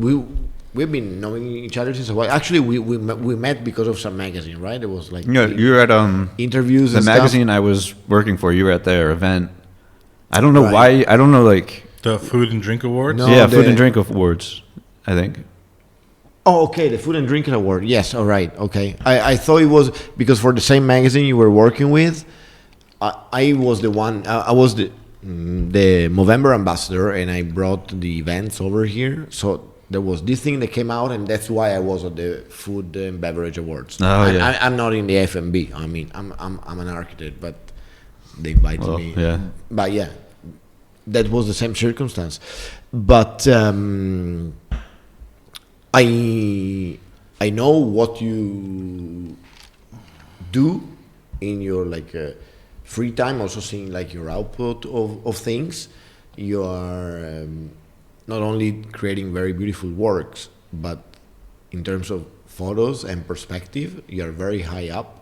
we've been knowing each other since a while. Actually, we met because of some magazine, right? It was like You were at interviews. the and magazine stuff. I was working for. You were at their event. I don't know Right. why. I don't know, like The Food and Drink Awards. No. yeah, food the- and drink awards. I think. Oh, okay, the Food and Drink Award. Yes, all right, okay. I thought it was because for the same magazine you were working with, I was the one. I was the Movember ambassador, and I brought the events over here. So there was this thing that came out, and that's why I was at the Food and Beverage Awards. Oh, yeah. I'm not in the F&B. I mean, I'm an architect, but they invited Well, me. yeah. But yeah, that was the same circumstance. But I know what you do in your like free time. Also seeing like your output of things. You are not only creating very beautiful works, but in terms of photos and perspective, you are very high up.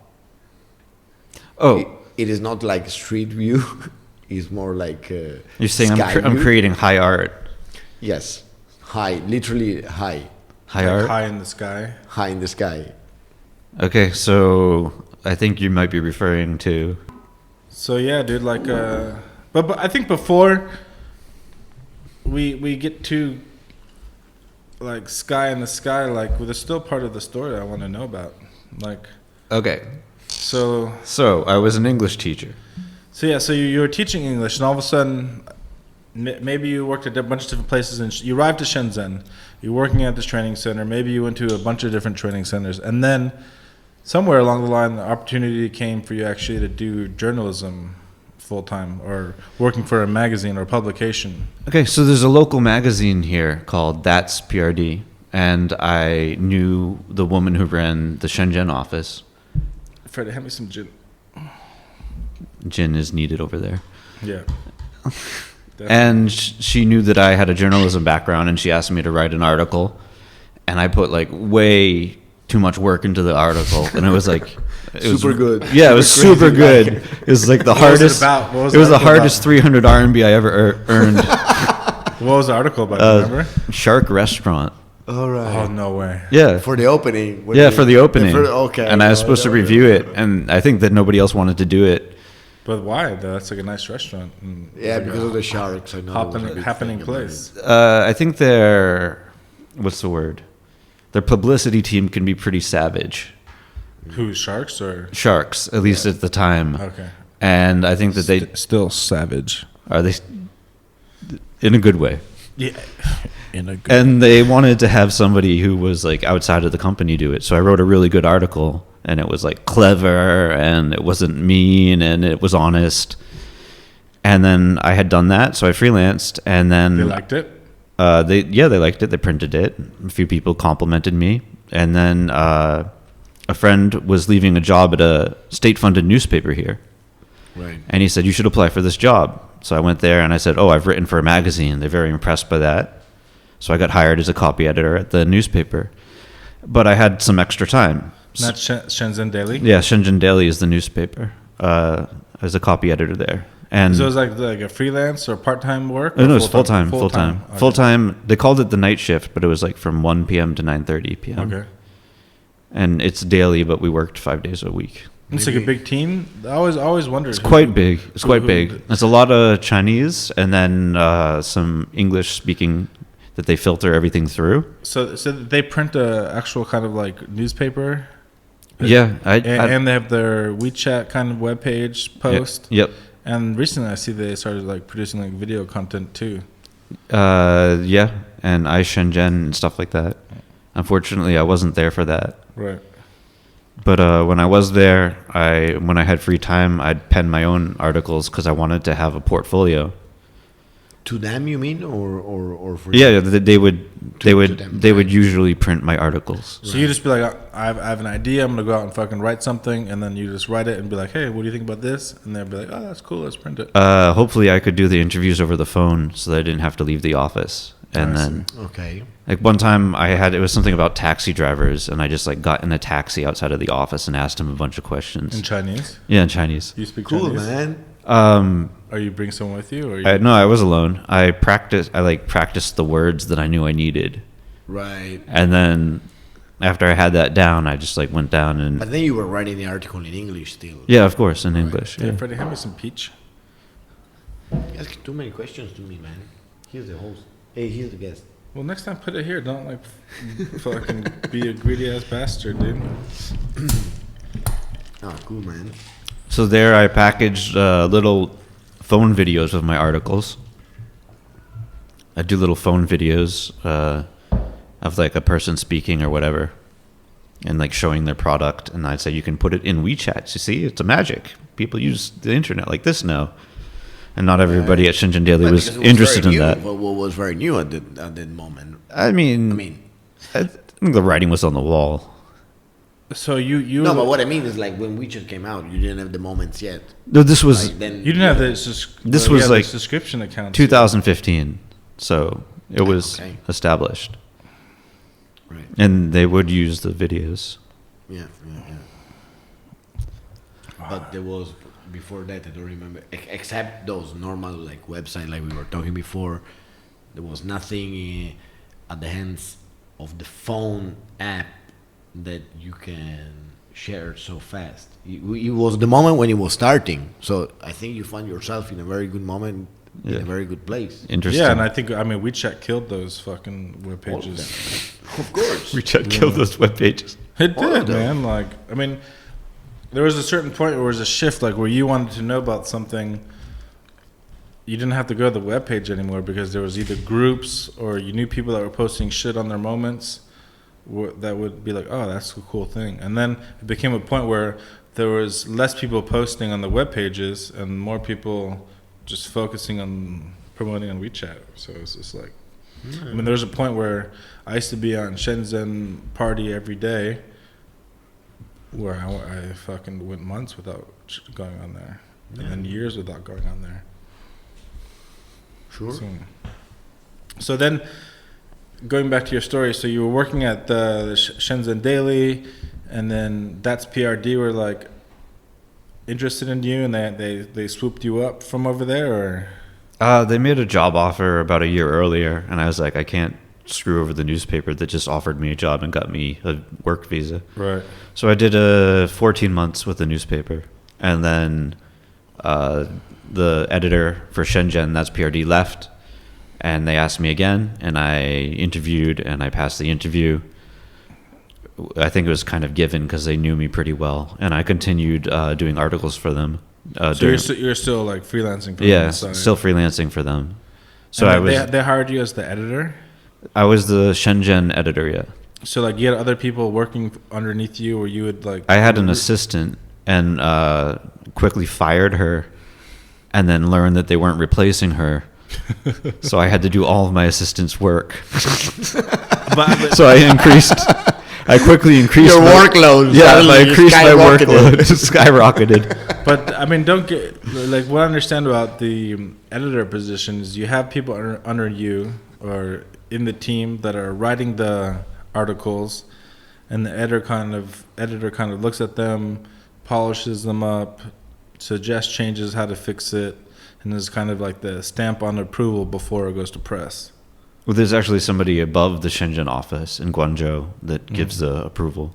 Oh, It is not like street view. It's more like you're saying sky I'm view. creating high art. Yes, high, literally high, High Like art. high in the sky. high in the sky. Okay, so I think you might be referring to. So yeah, dude. Like, but I think before we get to like sky in the sky, like well, there's still part of the story I want to know about. Like, Okay, so so I was an English teacher. So yeah, so you were teaching English, and all of a sudden, maybe you worked at a bunch of different places, and you arrived to Shenzhen. You're working at this training center. Maybe you went to a bunch of different training centers, and then somewhere along the line, the opportunity came for you actually to do journalism full time, or working for a magazine or publication. Okay, so there's a local magazine here called That's PRD, and I knew the woman who ran the Shenzhen office. Freddie, hand me some gin. Gin is needed over there. Yeah. And she knew that I had a journalism background, and she asked me to write an article, and I put like way too much work into the article, and it was like Super good. Yeah, it was super good. It was like the What was it hardest. about? What was it was the the article hardest 300 RMB I ever earned. What was the article about? Remember? Shark restaurant. All right. Oh no way. Yeah. For the opening. when Yeah, you- for the opening. okay. And I was supposed to review it, and I think that nobody else wanted to do it. But why? That's like a nice restaurant. And Yeah, like because a of the sharks. I know. it was a big happening thing about place. I think their, what's the word? Their publicity team can be pretty savage. Who, sharks or? Sharks, at least at the time. Okay. And I think that they Still savage. are they in a good way. Yeah. In a good. And they wanted to have somebody who was like outside of the company do it. So I wrote a really good article, and it was like clever, and it wasn't mean, and it was honest. And then I had done that, so I freelanced, and then They liked it. they liked it. They printed it. A few people complimented me, and then a friend was leaving a job at a state-funded newspaper here, Right. and he said, "You should apply for this job." So I went there and I said, "Oh, I've written for a magazine." They're very impressed by that. So I got hired as a copy editor at the newspaper. But I had some extra time. Not Shenzhen Daily. Yeah, Shenzhen Daily is the newspaper. As a copy editor there. And So it was like a freelance or part-time work? no, or it was full-time. Okay. Full-time. They called it the night shift, but it was like from 1 p.m. to 9:30 p.m. Okay. And it's daily, but we worked 5 days a week. It's like a big team. I always wondered. It's quite big. It's quite big. There's a lot of Chinese and then some English speaking that they filter everything through. So they print a actual kind of like newspaper. Yeah, And they have their WeChat kind of webpage post. Yep. And recently I see they started like producing like video content too. Yeah, and Shenzhen and stuff like that. Unfortunately, I wasn't there for that. Right. But when I was there, when I had free time, I'd pen my own articles because I wanted to have a portfolio. To them, you mean, or for Yeah, they would them, usually print my articles. So you just be like, I have an idea. I'm gonna go out and fucking write something, and then you just write it and be like, hey, what do you think about this? And they'll be like, oh, that's cool. Let's print it. Hopefully, I could do the interviews over the phone so that I didn't have to leave the office. And then, okay, like one time, it was something about taxi drivers, and I just like got in a taxi outside of the office and asked him a bunch of questions In Chinese? Yeah, in Chinese. You speak cool, Chinese? man. Or you bring someone with you? Or No, I was alone. I practiced the words that I knew I needed. Right. And then after I had that down, I just like went down and. But then you were writing the article in English still. Yeah, of course, in English. Hey, Yeah. Freddie, hand me some peach. You ask too many questions to me, man. Here's the host. Hey, here's the guest. Well, next time put it here. Don't like fucking be a greedy ass bastard, dude. Oh, cool, man. So there, I packaged little phone videos of my articles. I do little phone videos of like a person speaking or whatever, and like showing their product. And I'd say you can put it in WeChat. You see, it's a magic. People use the internet like this now, and not everybody at Shenzhen Daily But was because it interested in very new, that. What was very new at that moment? I mean, I think the writing was on the wall. So you No, but what I mean is like when WeChat came out, you didn't have the moments yet. No, this was Like, then you didn't have this. This was like subscription account. 2015, so it was Okay. established, Right. and they would use the videos. Yeah. But there was before that. I don't remember, except those normal like website like we were talking before. There was nothing at the hands of the phone app that you can share so fast. It was the moment when it was starting. So I think you found yourself in a very good moment, in Yeah. a very good place. Interesting. Yeah, and I think WeChat killed those fucking web pages. Of course. WeChat killed those web pages. It All of did, them. man. Like, I mean, there was a certain point where there was a shift, like where you wanted to know about something. You didn't have to go to the web page anymore because there was either groups or you knew people that were posting shit on their moments that would be like, oh, that's a cool thing. And then it became a point where there was less people posting on the web pages and more people just focusing on promoting on WeChat. So it's just like, I mean, there was a point where I used to be on Shenzhen Party every day, where I fucking went months without going on there, and then years without going on there. Sure. So then, going back to your story, so you were working at the Shenzhen Daily, and then that's PRD were like interested in you, and they swooped you up from over there, or? They made a job offer about a year earlier, and I was like, I can't screw over the newspaper that just offered me a job and got me a work visa. Right. So I did 14 months with the newspaper, and then the editor for Shenzhen, that's PRD, left, and they asked me again, and I interviewed, and I passed the interview. I think it was kind of given because they knew me pretty well, and I continued doing articles for them. So you're still like freelancing for them? Yeah, on the side. still freelancing for them. So And I was they hired you as the editor? I was the Shenzhen editor, yeah. So like you had other people working underneath you, or you would like? I had an assistant and quickly fired her, and then learned that they weren't replacing her. So I had to do all of my assistant's work. but So I quickly increased Your my workload. Yeah, suddenly I increased my skyrocketed. workload. Skyrocketed. But I mean, don't get like what I understand about the editor position is you have people under you or in the team that are writing the articles, and the editor kind of looks at them, polishes them up, suggests changes, how to fix it, and is kind of like the stamp on approval before it goes to press. Well, there's actually somebody above the Shenzhen office in Guangzhou that gives the approval.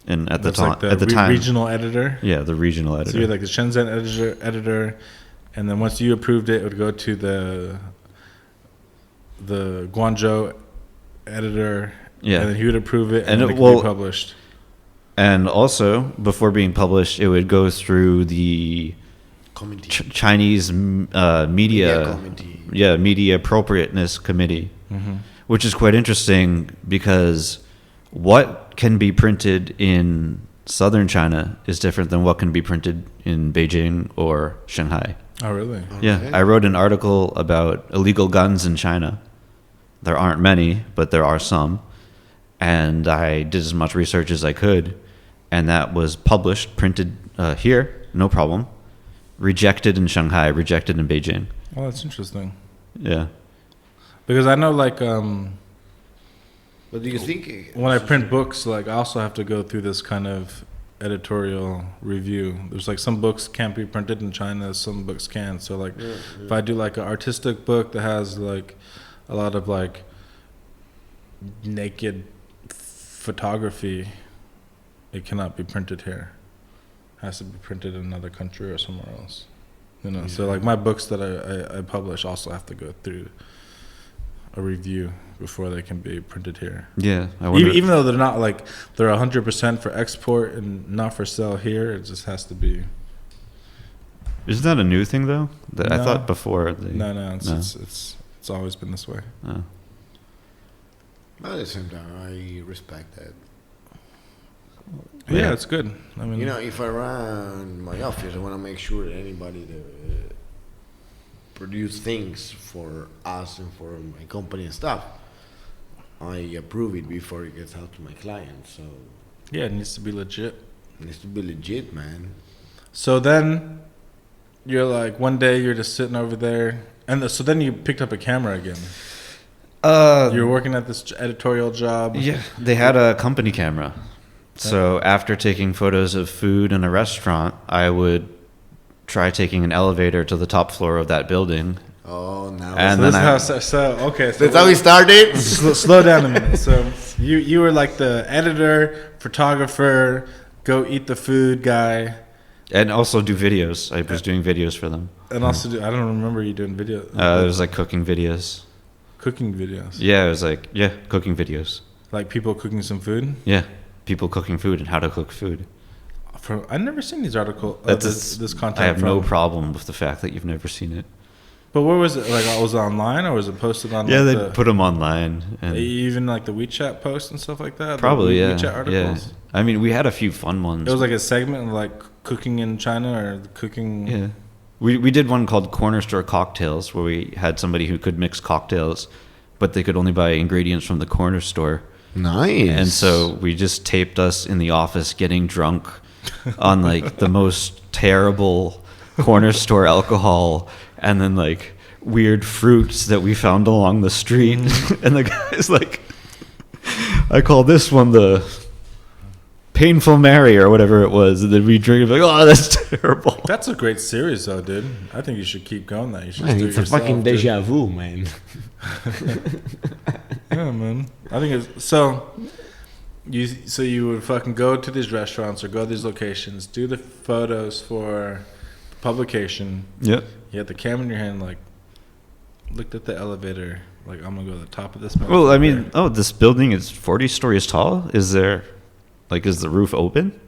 And at the That's like time, regional editor. yeah, the regional editor. So you're like the Shenzhen editor, and then once you approved it, it would go to the Guangzhou editor, Yeah. and then he would approve it, And and it it could will- be published. And also, before being published, it would go through the Committee. Chinese media committee. media appropriateness committee, which is quite interesting because what can be printed in southern China is different than what can be printed in Beijing or Shanghai. Oh, really? Yeah, I wrote an article about illegal guns in China. There aren't many, but there are some. And I did as much research as I could, and that was published, printed here, no problem. Rejected in Shanghai, rejected in Beijing. Oh, that's interesting. Yeah. Because I know, like, But do you think when I print books, like, I also have to go through this kind of editorial review. There's like some books can't be printed in China, some books can. So like, if I do like an artistic book that has like a lot of like naked photography, it cannot be printed here. It has to be printed in another country or somewhere else. You know, so like my books that I publish also have to go through a review before they can be printed here. Yeah. I wonder Even though they're not like, they're 100% for export and not for sale here, it just has to be. Isn't that a new thing though? That I No. thought before. No, it's always been this way. Oh. But at the same time, I respect that. Yeah, it's good. I mean, You know, if I run my office, I want to make sure that anybody that produce things for us and for my company and stuff, I approve it before it gets out to my clients. So yeah, it needs to be legit. it needs to be legit, man. So then you're like, one day you're just sitting over there, and so then you picked up a camera again. You were working at this editorial job. Yeah, they had a company camera. So after taking photos of food in a restaurant, I would try taking an elevator to the top floor of that building. Oh, now And So then this is I- how, okay. So that's how we started. slow down a minute. So you were like the editor, photographer, go eat the food guy, And also do videos. I was doing videos for them. and also I don't remember you doing video. It was like cooking videos. Cooking videos. Yeah, it was like, cooking videos. Like people cooking some food. Yeah, people cooking food and how to cook food. I've never seen these articles. This content. I have no from. problem with the fact that you've never seen it. But where was it? Like, was it online or was it posted on? Yeah, like, they put them online. And even like the WeChat posts and stuff like that. probably, the yeah. WeChat articles. Yeah. I mean, we had a few fun ones. It was like a segment of like cooking in China or cooking. Yeah. We did one called Corner Store Cocktails where we had somebody who could mix cocktails, but they could only buy ingredients from the corner store. Nice. And so we just taped us in the office getting drunk on like the most terrible corner store alcohol and then like weird fruits that we found along the street. And the guy's like, I call this one the Painful Mary or whatever it was. And then we drink it like, oh, that's terrible. That's a great series, though, dude. I think you should keep going. That you should. Man, just do it's it a yourself, fucking dude. deja vu, man. Yeah, man. I think it's so. You would fucking go to these restaurants or go to these locations, do the photos for publication. Yep. You had the camera in your hand, like looked at the elevator, like I'm gonna go to the top of this. Well, I mean, motherfucker. this building is 40 stories tall. Is the roof open?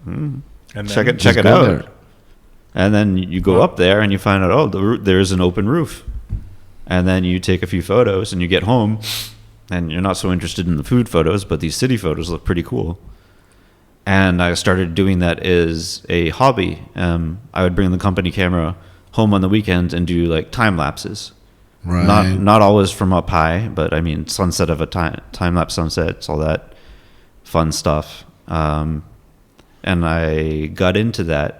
And Check then- it Just out. go there. And then you go up there and you find out, there's an open roof. And then you take a few photos and you get home and you're not so interested in the food photos, but these city photos look pretty cool. And I started doing that as a hobby. I would bring the company camera home on the weekends and do like time lapses. Right. Not always from up high, but I mean sunset of a time lapse sunsets, all that fun stuff. And I got into that.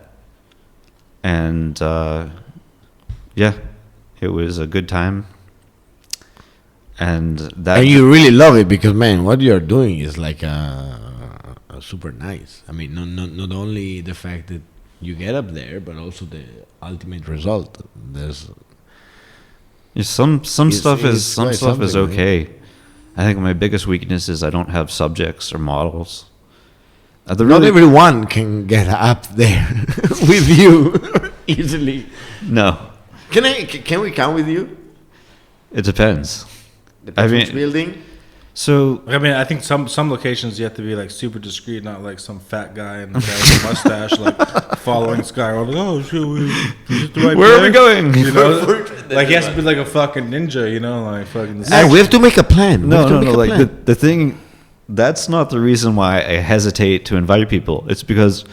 And it was a good time. And And you really love it because, man, what you're doing is like super nice. I mean, not only the fact that you get up there, but also the ultimate result. There's some stuff it's is quite something, right? okay. I think my biggest weakness is I don't have subjects or models. not everyone can get up there with you easily. No, Can we come with you? it depends. Depends I mean- which building. So I mean, I think some locations you have to be like super discreet, not like some fat guy and the guy with a mustache like following this guy around. Like, oh shit, is it the right where are we place? going? You know, like he has to be like a fucking ninja. You know, like fucking. We have to make a plan. No. Like the thing, that's not the reason why I hesitate to invite people. It's because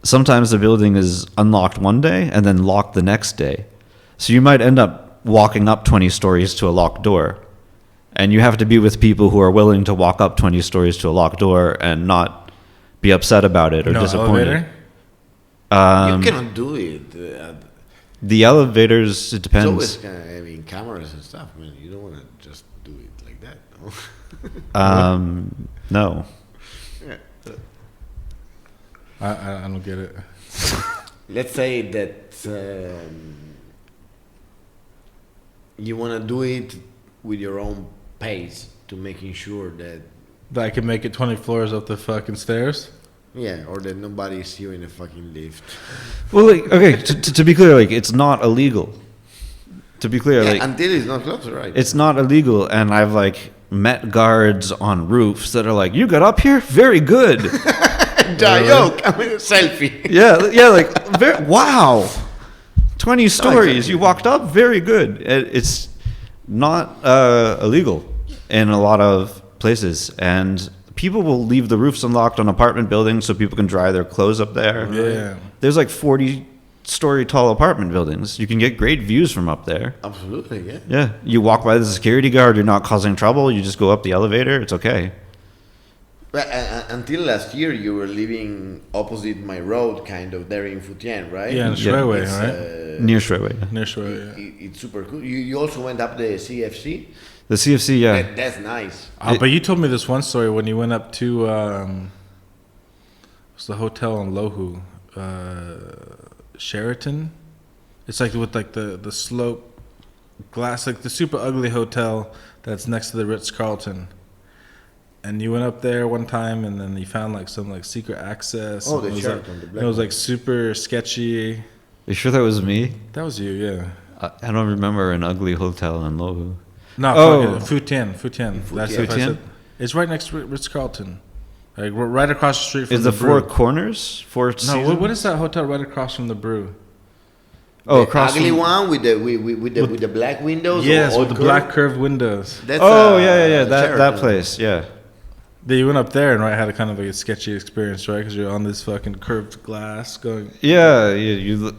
sometimes the building is unlocked one day and then locked the next day. So you might end up walking up 20 stories to a locked door. And you have to be with people who are willing to walk up 20 stories to a locked door and not be upset about it or disappointed. You cannot do it. The elevators, it It's depends. always cameras and stuff. I mean, you don't want to just do it like that. No? No. Yeah. I don't get it. Let's say that you want to do it with your own pace to making sure that That I can make it 20 floors up the fucking stairs. or that nobody is you in a fucking lift. Well, like, okay, to be clear, like, it's not illegal. To be clear, like, until it's not close, right? it's not illegal, and I've, like, met guards on roofs that are like, you got up here? Very good. Yo, come in a selfie. Yeah, like, wow. 20 stories, you walked up? Very good. It's not illegal in a lot of places, and people will leave the roofs unlocked on apartment buildings so people can dry their clothes up there. Yeah. There's like 40-story tall apartment buildings. You can get great views from up there. Absolutely, yeah. Yeah, you walk by the security guard, you're not causing trouble, you just go up the elevator, it's okay. But until last year, you were living opposite my road, kind of there in Futien, right? Yeah, in Yeah. Shreway, It's, right? Near Shreway. Near Shreway, yeah. It's super cool. You also went up the CFC. The CFC, yeah. That's nice. But you told me this one story when you went up to what's the hotel in Lohu, Sheraton. It's like with like the slope glass, like the super ugly hotel that's next to the Ritz Carlton. And you went up there one time, and then you found like some like secret access. Oh, and the it was Sheraton, like, the black it was one. like super sketchy. You sure that was me? That was you, yeah. I don't remember an ugly hotel in Lohu. No, Oh. Futien. That's what I Futien? said. It's right next to Ritz Carlton, like we're right across the street from Is the the Four Brew. Corners? Four No, Seasons? what is that hotel right across from the Brew? Oh, the across ugly from- one with the black windows. Yes, all with the curved? black curved windows. That's, Oh, yeah. That Sheraton. place, yeah. Yeah, you went up there and right had a kind of like a sketchy experience, right? Because you're on this fucking curved glass going. Yeah, you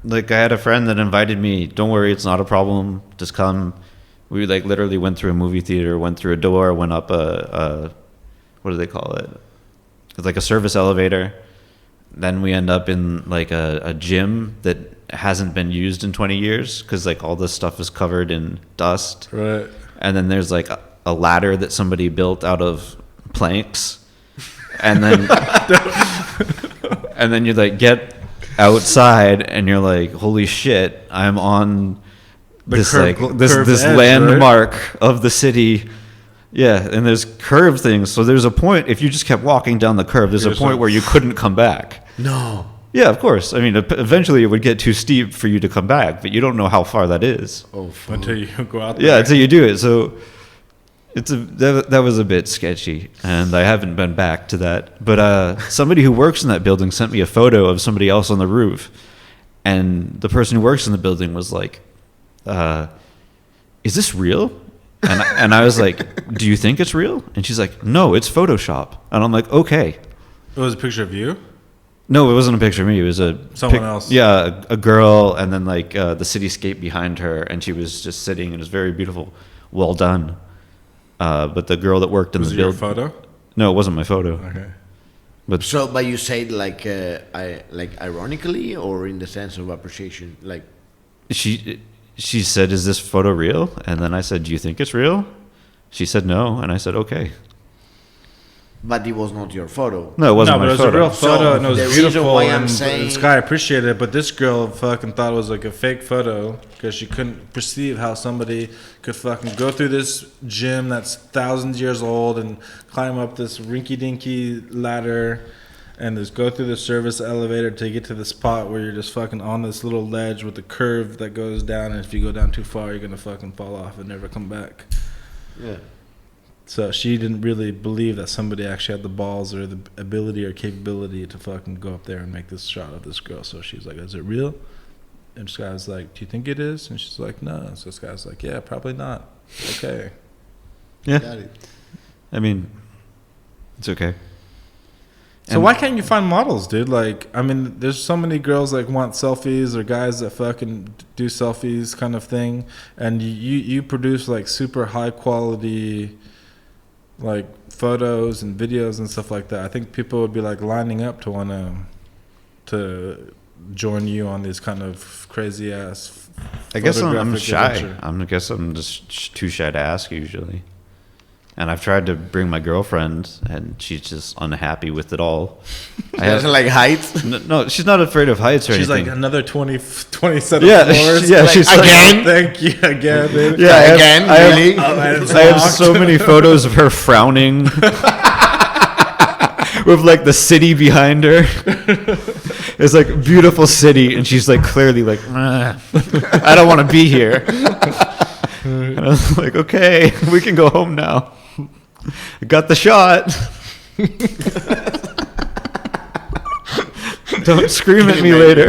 like I had a friend that invited me. Don't worry, it's not a problem. Just come. We like literally went through a movie theater, went through a door, went up a what do they call it? It's like a service elevator. Then we end up in like a gym that hasn't been used in 20 years because like all this stuff is covered in dust. Right. And then there's like a ladder that somebody built out of planks, and then and then you like get outside and you're like, holy shit, I'm on The this curved- like this curved this edge, landmark of the city. Yeah, and there's curved things. So there's a point if you just kept walking down the curve, there's You're a point so- where you couldn't come back. No. Yeah, of course. I mean, eventually it would get too steep for you to come back, but you don't know how far that is. Oh, fuck. Until you go out there. Yeah, until you do it. So that was a bit sketchy, and I haven't been back to that. But somebody who works in that building sent me a photo of somebody else on the roof, and the person who works in the building was like, "Is this real?" And I was like, "Do you think it's real?" And she's like, "No, it's Photoshop." And I'm like, "Okay." It was a picture of you? No, it wasn't a picture of me. It was Someone else. Yeah, a girl, and then like the cityscape behind her, and she was just sitting. And it was very beautiful, well done. But the girl that worked in Was the it your building. photo? No, it wasn't my photo. Okay. But So, but you said like ironically or in the sense of appreciation, like she said, "Is this photo real?" And then I said, "Do you think it's real?" She said no, and I said, "Okay." but it was not your photo. No, it wasn't No, but my it was photo. a real photo, So and it was the reason beautiful, why I'm and saying- this guy appreciated it, but this girl fucking thought it was like a fake photo because she couldn't perceive how somebody could fucking go through this gym that's thousands of years old and climb up this rinky-dinky ladder and just go through the service elevator to get to the spot where you're just fucking on this little ledge with the curve that goes down, and if you go down too far, you're gonna fucking fall off and never come back. Yeah. So she didn't really believe that somebody actually had the balls or the ability or capability to fucking go up there and make this shot of this girl. So she's like, "Is it real?" And this guy's like, "Do you think it is?" And she's like, "No." So this guy's like, "Yeah, probably not." Okay. Yeah. Got it. I mean, it's okay. So why can't you find models, dude? Like, I mean, there's so many girls like want selfies or guys that fucking do selfies kind of thing, and you produce like super high quality like photos and videos and stuff like that. I think people would be like lining up to want to join you on these kind of crazy ass. I guess I'm photographic shy. adventure. I guess I'm just too shy to ask usually. And I've tried to bring my girlfriend, and she's just unhappy with it all. She doesn't like heights. No, she's not afraid of heights or She's anything. like another 20 set of Yeah, floors. yeah, Like, she's again. like- Thank you again, dude. Yeah, Really? I have so many photos of her frowning with like the city behind her. It's like a beautiful city, and she's like clearly like, I don't want to be here. And I was like, okay, we can go home now. I got the shot. Don't scream at me later.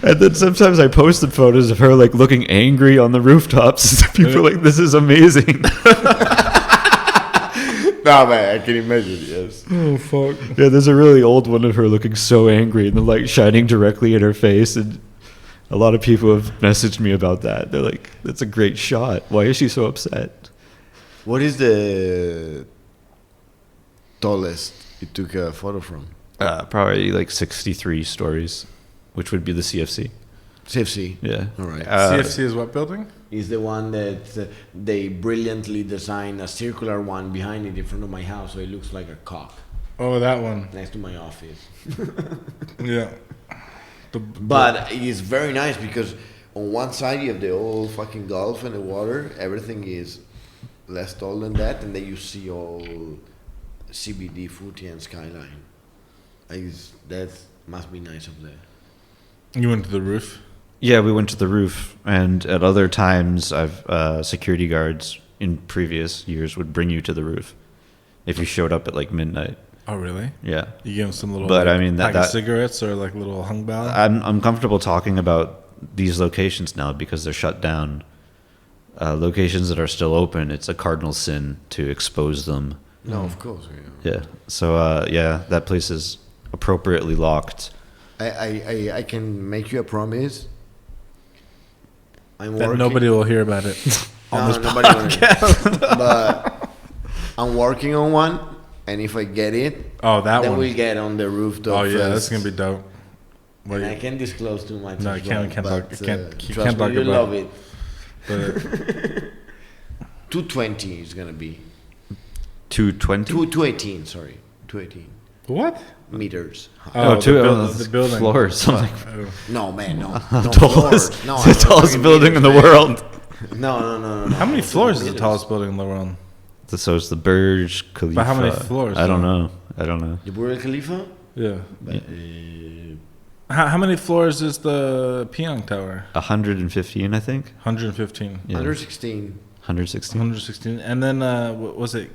And then sometimes I posted photos of her like looking angry on the rooftops. People are like, this is amazing. No, man, I can imagine. Yes. Oh fuck. Yeah, there's a really old one of her looking so angry and the light shining directly in her face. And a lot of people have messaged me about that. They're like, that's a great shot. Why is she so upset? What is the tallest you took a photo from? Probably like 63 stories, which would be the CFC. CFC. Yeah. All right. CFC is what building? Is the one that they brilliantly designed a circular one behind it in front of my house, so it looks like a cock Oh, that one. next to my office. Yeah. But it's very nice because on one side you have the old fucking Gulf and the water. Everything is less tall than that, and then you see all CBD, Footy, and Skyline. That must be nice up there. You went to the roof? Yeah, we went to the roof, and at other times, security guards in previous years would bring you to the roof if you showed up at like midnight. Oh, really? Yeah, You give them some little But, I mean, pack that- of cigarettes or like little hung bao? I'm comfortable talking about these locations now because they're shut down. Locations that are still open, it's a cardinal sin to expose them. No, of course. Yeah. Yeah, so yeah, that place is appropriately locked. I can make you a promise. I'm That working. nobody will hear about it on this nobody will. But I'm working on one, and if I get it, Oh, that then one. we'll get on the rooftop. Oh, yeah, that's first. going to be dope. What And do I you- can't disclose too much. No, as you can't- well, you can't but, talk- you can't- you trust can't me, talk you about love it. but 220 is gonna be 220. 218. Sorry, 218 what? meters. High. Oh, the building. floors. I'm like, Oh. No, man, no. tallest, floors. No, the I'm tallest talking building in meters, the man. world. No. How many I'm floors talking is the meters. tallest building in the world? So it's the Burj Khalifa. But how many floors, I don't though? know. I don't know. The Burj Khalifa? Yeah. But, How many floors is the Pyong Tower? 115, I think. 115. Yeah. 116. 116. 116. And then, what was it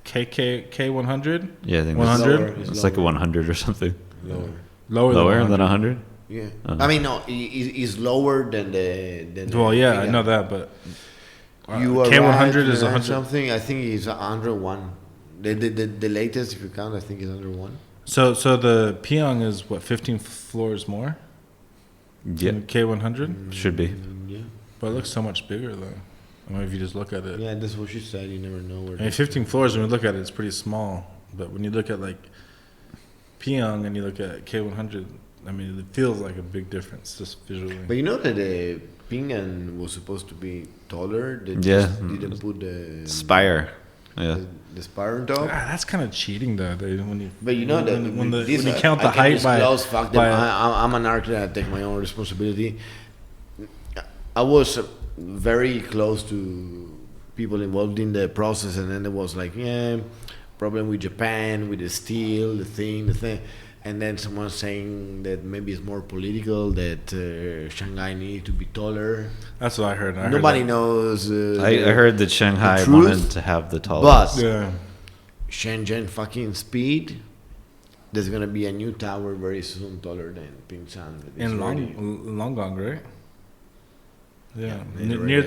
K100? Yeah, I think 100? Lower, it's like a 100 or something. Lower. Lower Lower than 100? 100. Yeah. Oh. I mean, no, it's lower than the. Well, yeah, I know that, but You are K100 right, is 100. something. I think it's under one. The latest, if you count, I think is under one. So the Pyong is what, 15 floors more Yeah, than K100? should be. Yeah. But it looks so much bigger though. I mean, if you just look at it. Yeah, that's what she said. You never know where. I mean, 15 floors, when you look at it, it's pretty small. But when you look at like Pyong and you look at K100, I mean, it feels like a big difference just visually. But you know that the Pingan was supposed to be taller. They Yeah. just didn't put the Spire. Yeah. the spire on top. That's kind of cheating though. When you, But you know that when this, you count I the can height by, disclose, fuck them. by I'm an architect. I take my own responsibility. I was very close to people involved in the process, and then it was like, yeah, problem with Japan, with the steel, the thing, and then someone saying that maybe it's more political, that Shanghai needs to be taller. That's what I heard. Nobody knows. I heard that Shanghai truth, wanted to have the tallest. but Yeah. Shenzhen fucking speed. There's gonna be a new tower very soon, taller than Pingshan. In Longgong, right? Yeah, Yeah, near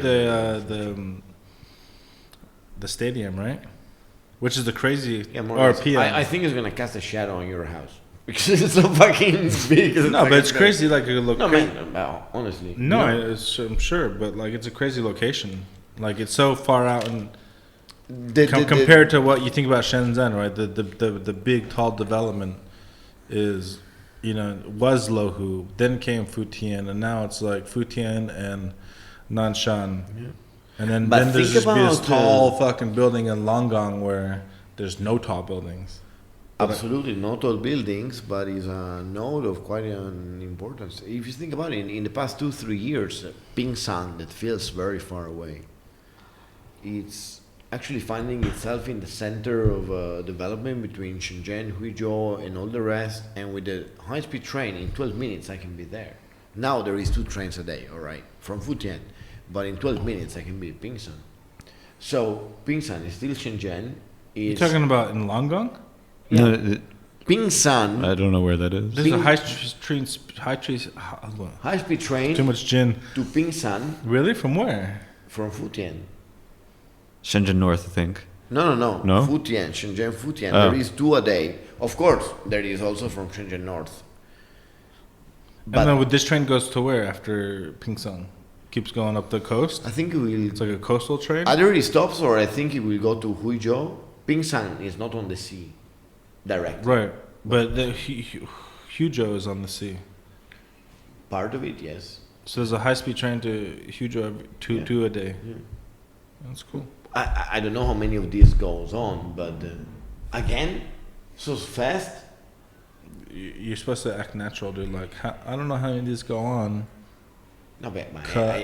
the stadium, right? Which is the crazy more or less. RP. I think it's gonna cast a shadow on your house because it's so fucking big. No, but it's crazy. Like it look. No, man. Honestly. No, I'm sure, but like it's a crazy location. Like it's so far out and compared to what you think about Shenzhen, right? The big tall development is, was Lohu, then came Futian, and now it's like Futian and Nanshan. Yeah. And then there's just be this tall fucking building in Longgong where there's no tall buildings. Absolutely, no tall buildings, but it's a node of quite an importance. If you think about it, in the past 2-3 years, Pingshan, that feels very far away, it's actually finding itself in the center of development between Shenzhen, Huizhou, and all the rest. And with the high-speed train, in 12 minutes I can be there. Now there is 2 trains a day, all right, from Futian. But in 12 minutes, I can be at Pingshan. So, Pingshan is still Shenzhen. You're talking about in Longgong? Yeah. No, Pingshan. I don't know where that is. There's a high-speed train. Too much gin. To Pingshan. Really? From where? From Futian. Shenzhen North, I think. No. No? Futian, Shenzhen, Futian. Oh. There is 2 a day. Of course, there is also from Shenzhen North. But and then this train goes to where after Pingshan? Keeps going up the coast? I think it will. It's like a coastal train? Either it stops or I think it will go to Huizhou. Pingshan is not on the sea. Direct. Right. But the Huizhou is on the sea. Part of it, yes. So there's a high-speed train to Huizhou two a day. Yeah. That's cool. I don't know how many of these goes on, but again, so fast. You're supposed to act natural, dude. Like, I don't know how many of these go on. No, but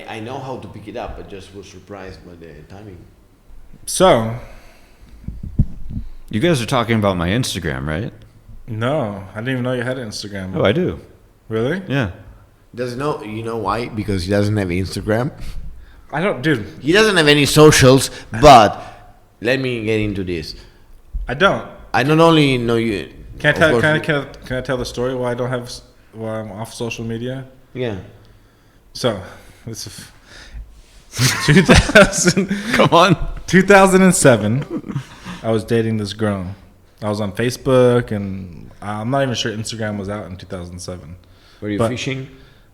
I know how to pick it up. I just was surprised by the timing. So, you guys are talking about my Instagram, right? No, I didn't even know you had an Instagram. Oh, I do. Really? Yeah. Doesn't know? You know why? Because he doesn't have Instagram. I don't, dude. He doesn't have any socials. But let me get into this. I don't. I not only know you. Can I tell the story why I'm off social media? Yeah. So, this is 2000. Come on. 2007. I was dating this girl. I was on Facebook, and I'm not even sure Instagram was out in 2007. Were you fishing?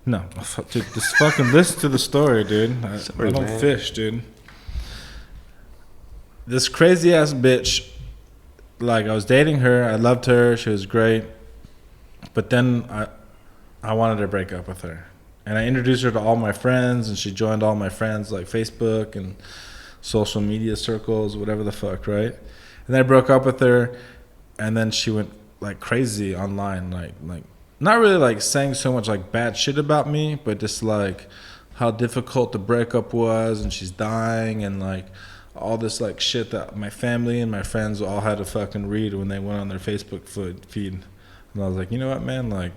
No, dude, just fucking listen to the story, dude. I don't fish, dude. This crazy ass bitch. Like, I was dating her. I loved her. She was great. But then I wanted to break up with her. And I introduced her to all my friends, and she joined all my friends, like Facebook and social media circles, whatever the fuck, right? And then I broke up with her, and then she went like crazy online, like not really like saying so much like bad shit about me, but just like how difficult the breakup was, and she's dying, and like all this like shit that my family and my friends all had to fucking read when they went on their Facebook feed. And I was like, you know what, man, like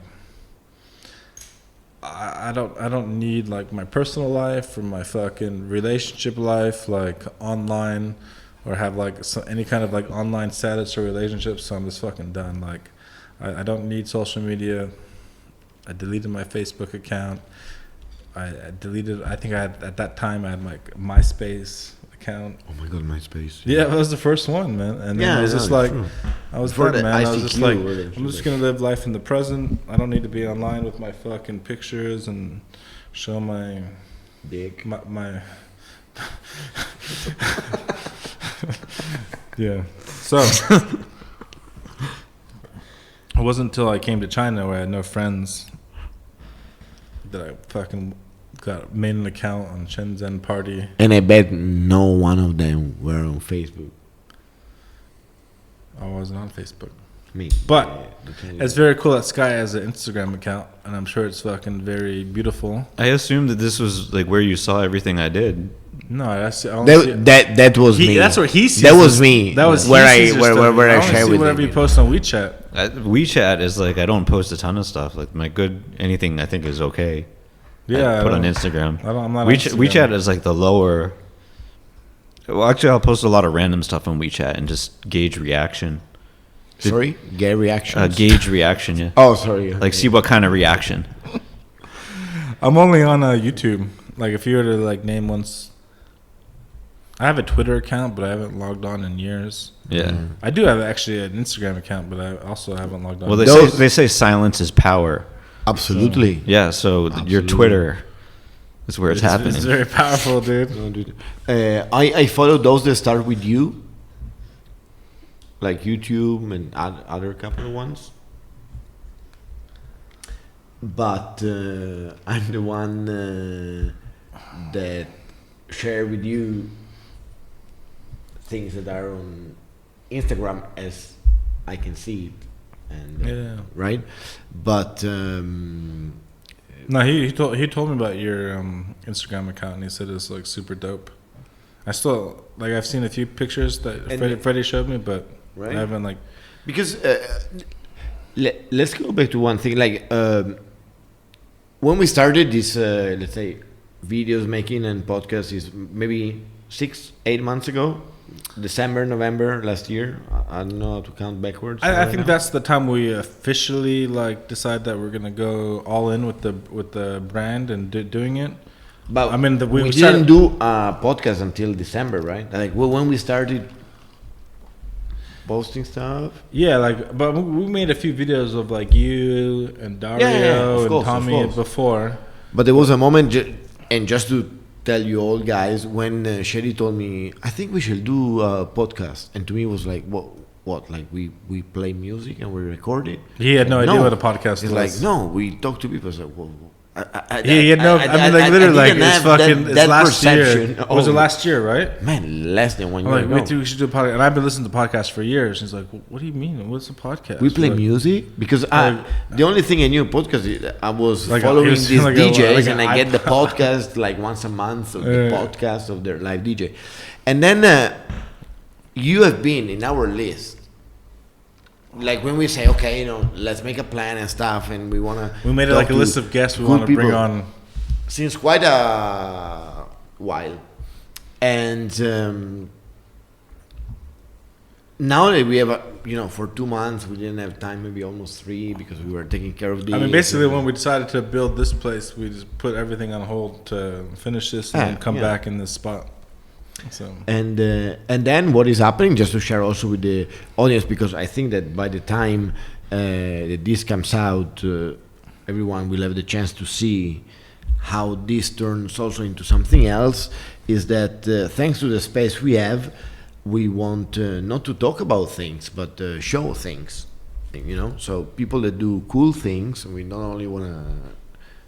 I don't need like my personal life or my fucking relationship life like online, or have like any kind of like online status or relationship. So I'm just fucking done. Like I don't need social media. I deleted my Facebook account. I deleted. I think I had at that time I had my MySpace account. Oh my god, MySpace. Yeah, that was the first one, man. And then I was just like, I was done, man. I was just like, I'm just gonna live life in the present. I don't need to be online with my fucking pictures and show my dick. My yeah. So it wasn't until I came to China where I had no friends that I fucking made an account on Shenzhen Party. And I bet no one of them were on Facebook. I wasn't on Facebook. Me. But it's very cool that Sky has an Instagram account, and I'm sure it's fucking very beautiful. I assumed that this was like where you saw everything I did. No, that's I only see, That was me. That's where he sees. That was this- me. That was where he sees your stuff. where I only share see with whatever him. you post on WeChat. WeChat is like I don't post a ton of stuff. Like my good anything I think is okay. Yeah, I put I on don't- Instagram. I'm not on WeChat, Instagram. WeChat is like the lower. Well, actually, I'll post a lot of random stuff on WeChat and just gauge reaction. Sorry, gay reaction. Gauge reaction, yeah. Oh, sorry. Like see what kind of reaction. I'm only on YouTube. Like if you were to like name once, I have a Twitter account, but I haven't logged on in years. Yeah. I do have actually an Instagram account, but I also haven't logged on. Well, they say silence is power. Absolutely. Yeah. So your Twitter is where it's happening. It's very powerful, dude. I follow those that start with you, like YouTube and other couple of ones. But I'm the one that share with you things that are on Instagram as I can see it, and Yeah. right. But No, he told me about your Instagram account, and he said it's like super dope. I still like I've seen a few pictures that Freddie showed me, but Right. I haven't like. because let's go back to one thing. Like when we started this, let's say, videos making and podcast is maybe 6-8 months ago, December, November last year. I don't know how to count backwards. I right think now. that's the time we officially like decide that we're gonna go all in with the brand and doing it. But I mean, we started- didn't do a podcast until December, right? Like when we started posting stuff. Yeah, like, but we made a few videos of like you and Dario of and course, Tommy of course. before. But there was a moment, and just to tell you all guys, when Sherry told me, I think we should do a podcast, and to me it was like, what? Like we play music and we record it? He had no idea what a podcast It's was. like, no, we talk to people. It's like, well, He had no. I mean, like literally, like didn't it's have fucking. It's that last year. perception Was it of- last year, right? Man, less than 1 I'm year like, ago. we should do a podcast, and I've been listening to podcasts for years. He's like, what do you mean? What's a podcast? We play Like, music because the only thing I knew podcast is I was Like following he was these like DJs like and I get the podcast like once a month of the podcast of their live DJ, and then you have been in our list. Like when we say, okay, let's make a plan and stuff, and we wanna. We made it talk like a to list of guests we cool want to bring people on. since quite a while, and now that we have for 2 months we didn't have time, maybe almost 3, because we were taking care of the. I mean, basically, when we decided to build this place, we just put everything on hold to finish this and then come back in this spot. So And then what is happening, just to share also with the audience, because I think that by the time that this comes out, everyone will have the chance to see how this turns also into something else, is that thanks to the space we have, we want not to talk about things, but show things, so people that do cool things, we not only want to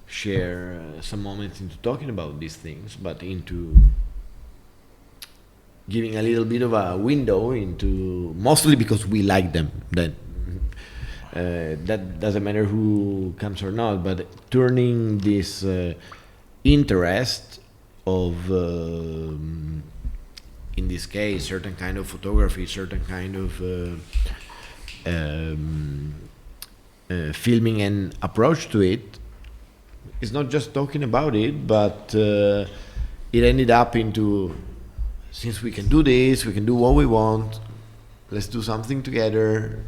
share some moments into talking about these things, but into giving a little bit of a window into, mostly because we like them, that doesn't matter who comes or not, but turning this interest of in this case certain kind of photography, certain kind of filming and approach to it, is not just talking about it, but it ended up into, since we can do this, we can do what we want, let's do something together.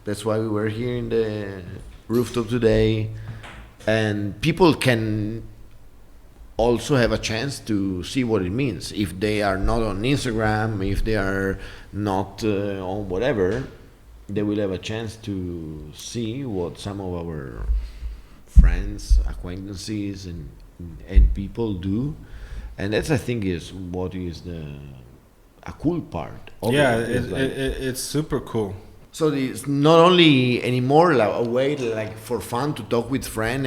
That's why we were here in the rooftop today. And people can also have a chance to see what it means. If they are not on Instagram, if they are not on whatever, they will have a chance to see what some of our friends, acquaintances, and people do. And that's, I think, is what is a cool part of it. It's like, it's super cool. so it's not only anymore a way like for fun to talk with friends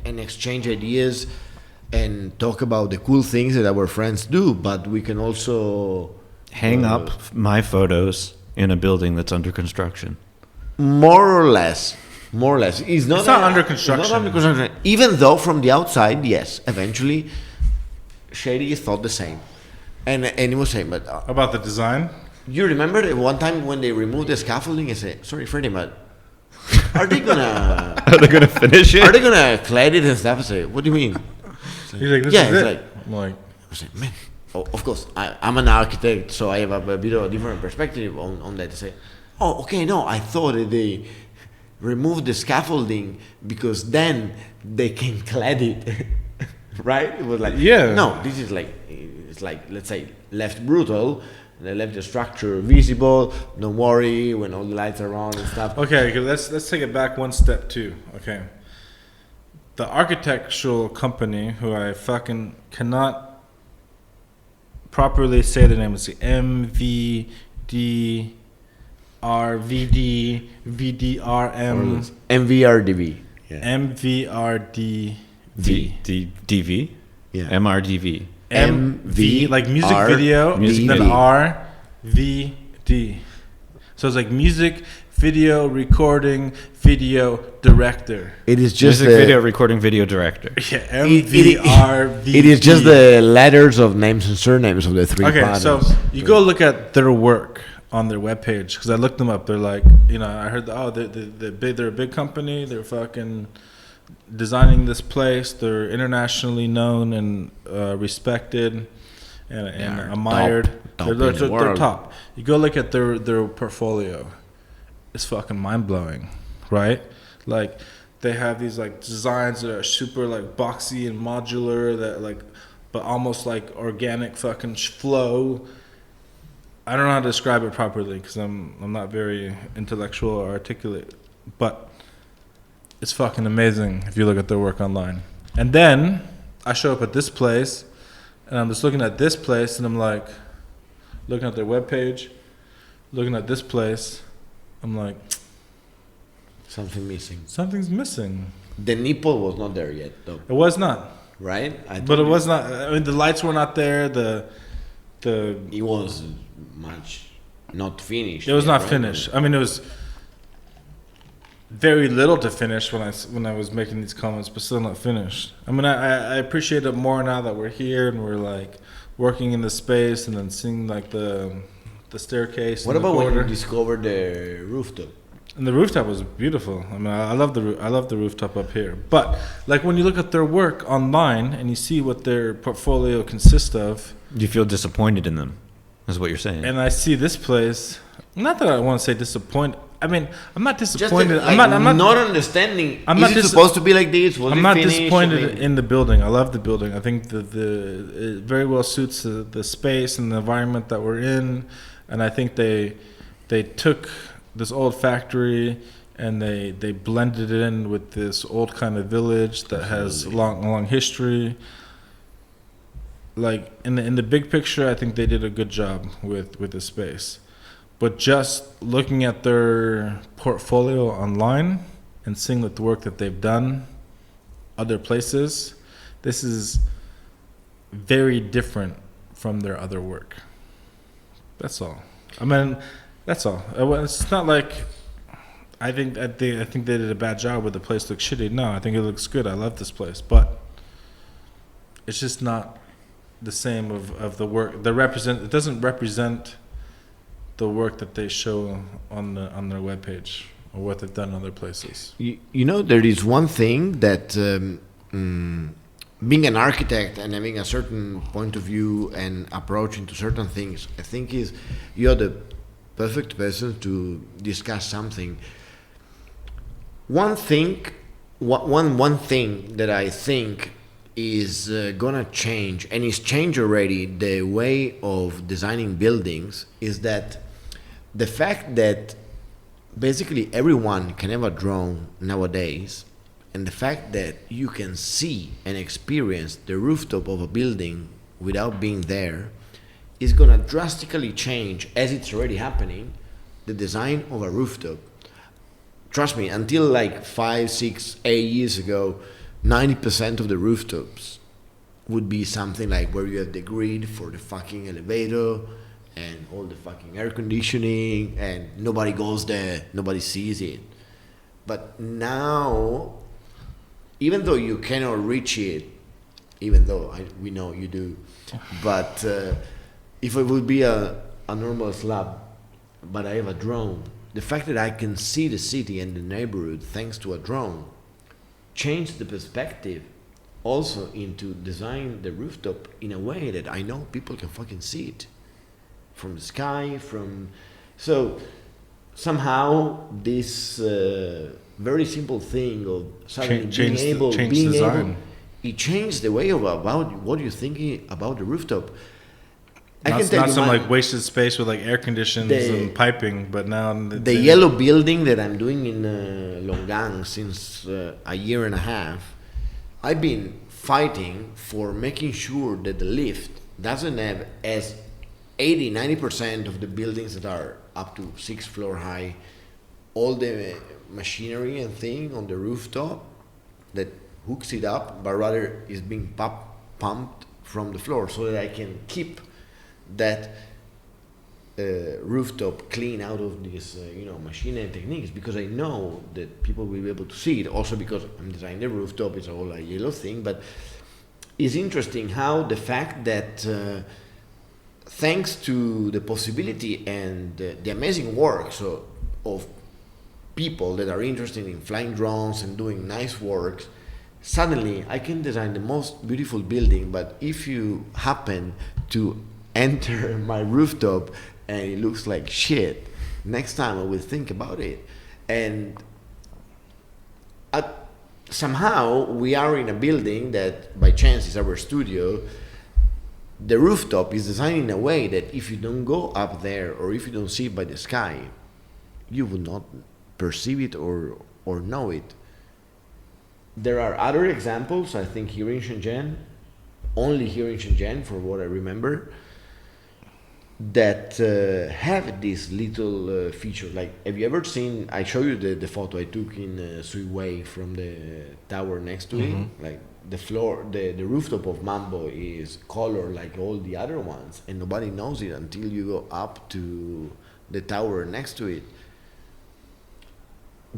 and exchange ideas and talk about the cool things that our friends do, but we can also Hang up my photos in a building that's under construction. more or less. It's not It's not under construction. Even though from the outside, yes, eventually Shady thought the same, and he was saying, but About the design? you remember that one time when they removed the scaffolding? I said, sorry, Freddie, but are they gonna Are they gonna finish it? are they gonna clad it and stuff? I say, what do you mean? He's like, this Yeah, is it's it. like- I'm like, I said, man, of course, I'm an architect, so I have a bit of a different perspective on that. I say, oh, okay, no, I thought that they removed the scaffolding because then they can clad it, right? It was like, Yeah. no, this is like, it's like, let's say, left brutal. They left the structure visible. Don't worry when all the lights are on and stuff. okay, let's take it back one step too. Okay. The architectural company, who I fucking cannot properly say the name, it's MVD. RVD, VDRM, MVRDV. Yeah. MVRDV. DV? Yeah. MRDV. MV, like music R, video, music then video. RVD. So it's like music, video, recording, video, director. It is just Music video recording video director. Yeah, It- it- MVRVD. It is just the letters of names and surnames of the three Okay, partners. so you go look at their work on their webpage, because I looked them up. They're like, you know, I heard, they're a big company. They're fucking designing this place. They're internationally known and respected and They're admired. top They're in the world. top. You go look at their portfolio. It's fucking mind blowing, right? Like they have these like designs that are super like boxy and modular, that like, but almost like organic fucking flow. I don't know how to describe it properly because I'm not very intellectual or articulate, but it's fucking amazing if you look at their work online. And then I show up at this place, and I'm just looking at this place, and I'm like, looking at their webpage, looking at this place, I'm like, something missing. something's missing. The nipple was not there yet, though, It was not, right? but it was not. I mean, the lights were not there. It was much not finished. It was yet, not right? finished. I mean, it was very little to finish when I was making these comments, but still not finished. I mean, I appreciate it more now that we're here and we're like working in the space and then seeing like the staircase. What and the about when you corridor. discovered the rooftop? And the rooftop was beautiful. I mean, I love the rooftop up here. But like when you look at their work online and you see what their portfolio consists of, You feel disappointed in them, is what you're saying. and I see this place. Not that I want to say disappointed. I mean, I'm not Just disappointed. like, I'm not understanding. I'm Is not it dis- supposed to be like this? Was I'm it not finished? disappointed I mean, in the building. I love the building. I think it very well suits the space and the environment that we're in, and I think they took this old factory and they blended it in with this old kind of village that has a long history. Like in the big picture, I think they did a good job with the space. But just looking at their portfolio online and seeing the work that they've done other places, this is very different from their other work. That's all. I mean, that's all. It's not like I think they did a bad job with the place looks shitty. No, I think it looks good. I love this place, but it's just not the same of the work. It doesn't represent the work that they show on their webpage or what they've done in other places. you know, there is one thing that being an architect and having a certain point of view and approach into certain things, I think is you're the perfect person to discuss something. One thing that I think is gonna change, and it's changed already, the way of designing buildings, is that the fact that basically everyone can have a drone nowadays, and the fact that you can see and experience the rooftop of a building without being there is gonna drastically change, as it's already happening, the design of a rooftop. Trust me, until like 5, 6, 8 years ago, 90% of the rooftops would be something like where you have the grid for the fucking elevator and all the fucking air conditioning, and nobody goes there, nobody sees it. But now, even though you cannot reach it even though we know you do. But if it would be a normal slab, but I have a drone, the fact that I can see the city and the neighborhood thanks to a drone changed the perspective also into design the rooftop in a way that I know people can fucking see it from the sky, so somehow this very simple thing of suddenly being able, it changed the way about what you're thinking about the rooftop. I can tell not you some like wasted space with like air conditions and piping, but now the yellow building that I'm doing in Longang since a year and a half, I've been fighting for making sure that the lift doesn't have as 80-90% of the buildings that are up to 6th floor high, all the machinery and thing on the rooftop that hooks it up, but rather is being pumped from the floor so that I can keep that rooftop clean out of this machine and techniques, because I know that people will be able to see it. Also because I'm designing the rooftop, it's all a yellow thing, but it's interesting how the fact that thanks to the possibility and the amazing work of people that are interested in flying drones and doing nice work, suddenly I can design the most beautiful building, but if you happen to enter my rooftop and it looks like shit, next time I will think about it. And somehow we are in a building that by chance is our studio. The rooftop is designed in a way that if you don't go up there or if you don't see it by the sky, you will not perceive it or know it. There are other examples, I think here in Shenzhen, only here in Shenzhen for what I remember, that have this little feature. Like, have you ever seen, I show you the photo I took in Sui Wei from the tower next to it. Like the floor, the rooftop of Mambo is colored like all the other ones, and nobody knows it until you go up to the tower next to it.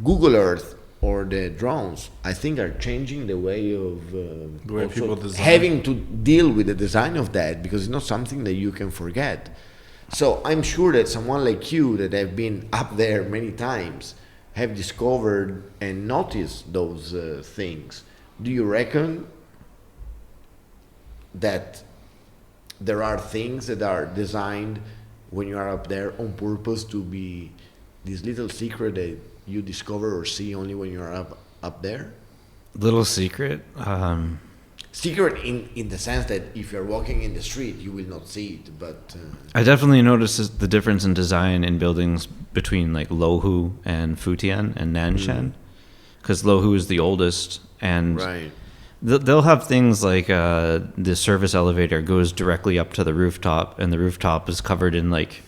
Google Earth or the drones, I think, are changing the way of the way people design, having to deal with the design of that, because it's not something that you can forget. So I'm sure that someone like you that have been up there many times have discovered and noticed those things. Do you reckon that there are things that are designed when you are up there on purpose to be this little secret that you discover or see only when you are up there? Little secret? Secret in the sense that if you're walking in the street, you will not see it, but... I definitely noticed the difference in design in buildings between like Lohu and Futian and Nanshan, because Lohu is the oldest, and right. They'll have things like the service elevator goes directly up to the rooftop, and the rooftop is covered in like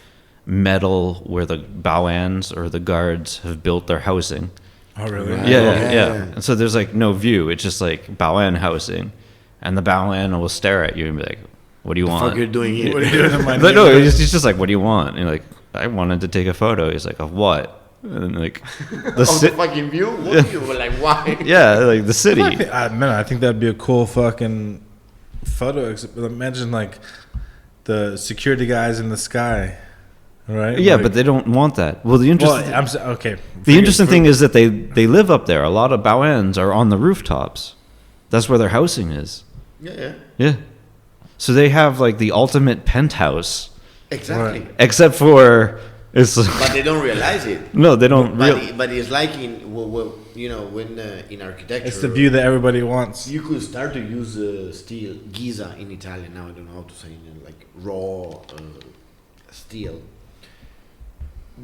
metal where the Baoans or the guards have built their housing. Oh, really? Right. Yeah. And so there's like no view. It's just like Baoan housing. And the Baoan will stare at you and be like, what do you want? What the fuck you're doing here? What are you doing in my But no, he's just like, what do you want? And you're like, I wanted to take a photo. He's like, of what? And like, the fucking view? What view? Like, why? Yeah, like the city. I think that'd be a cool fucking photo. Imagine like the security guys in the sky, right? Yeah, like, but they don't want that. Well, the interesting okay. The interesting thing is that they live up there. A lot of Baoans are on the rooftops. That's where their housing is. Yeah. So they have like the ultimate penthouse. Exactly. Right. Except for but they don't realize it. No, they don't. But it's like in when in architecture. It's the view that everybody wants. You could start to use steel, Giza in Italian. Now I don't know how to say it, like raw steel.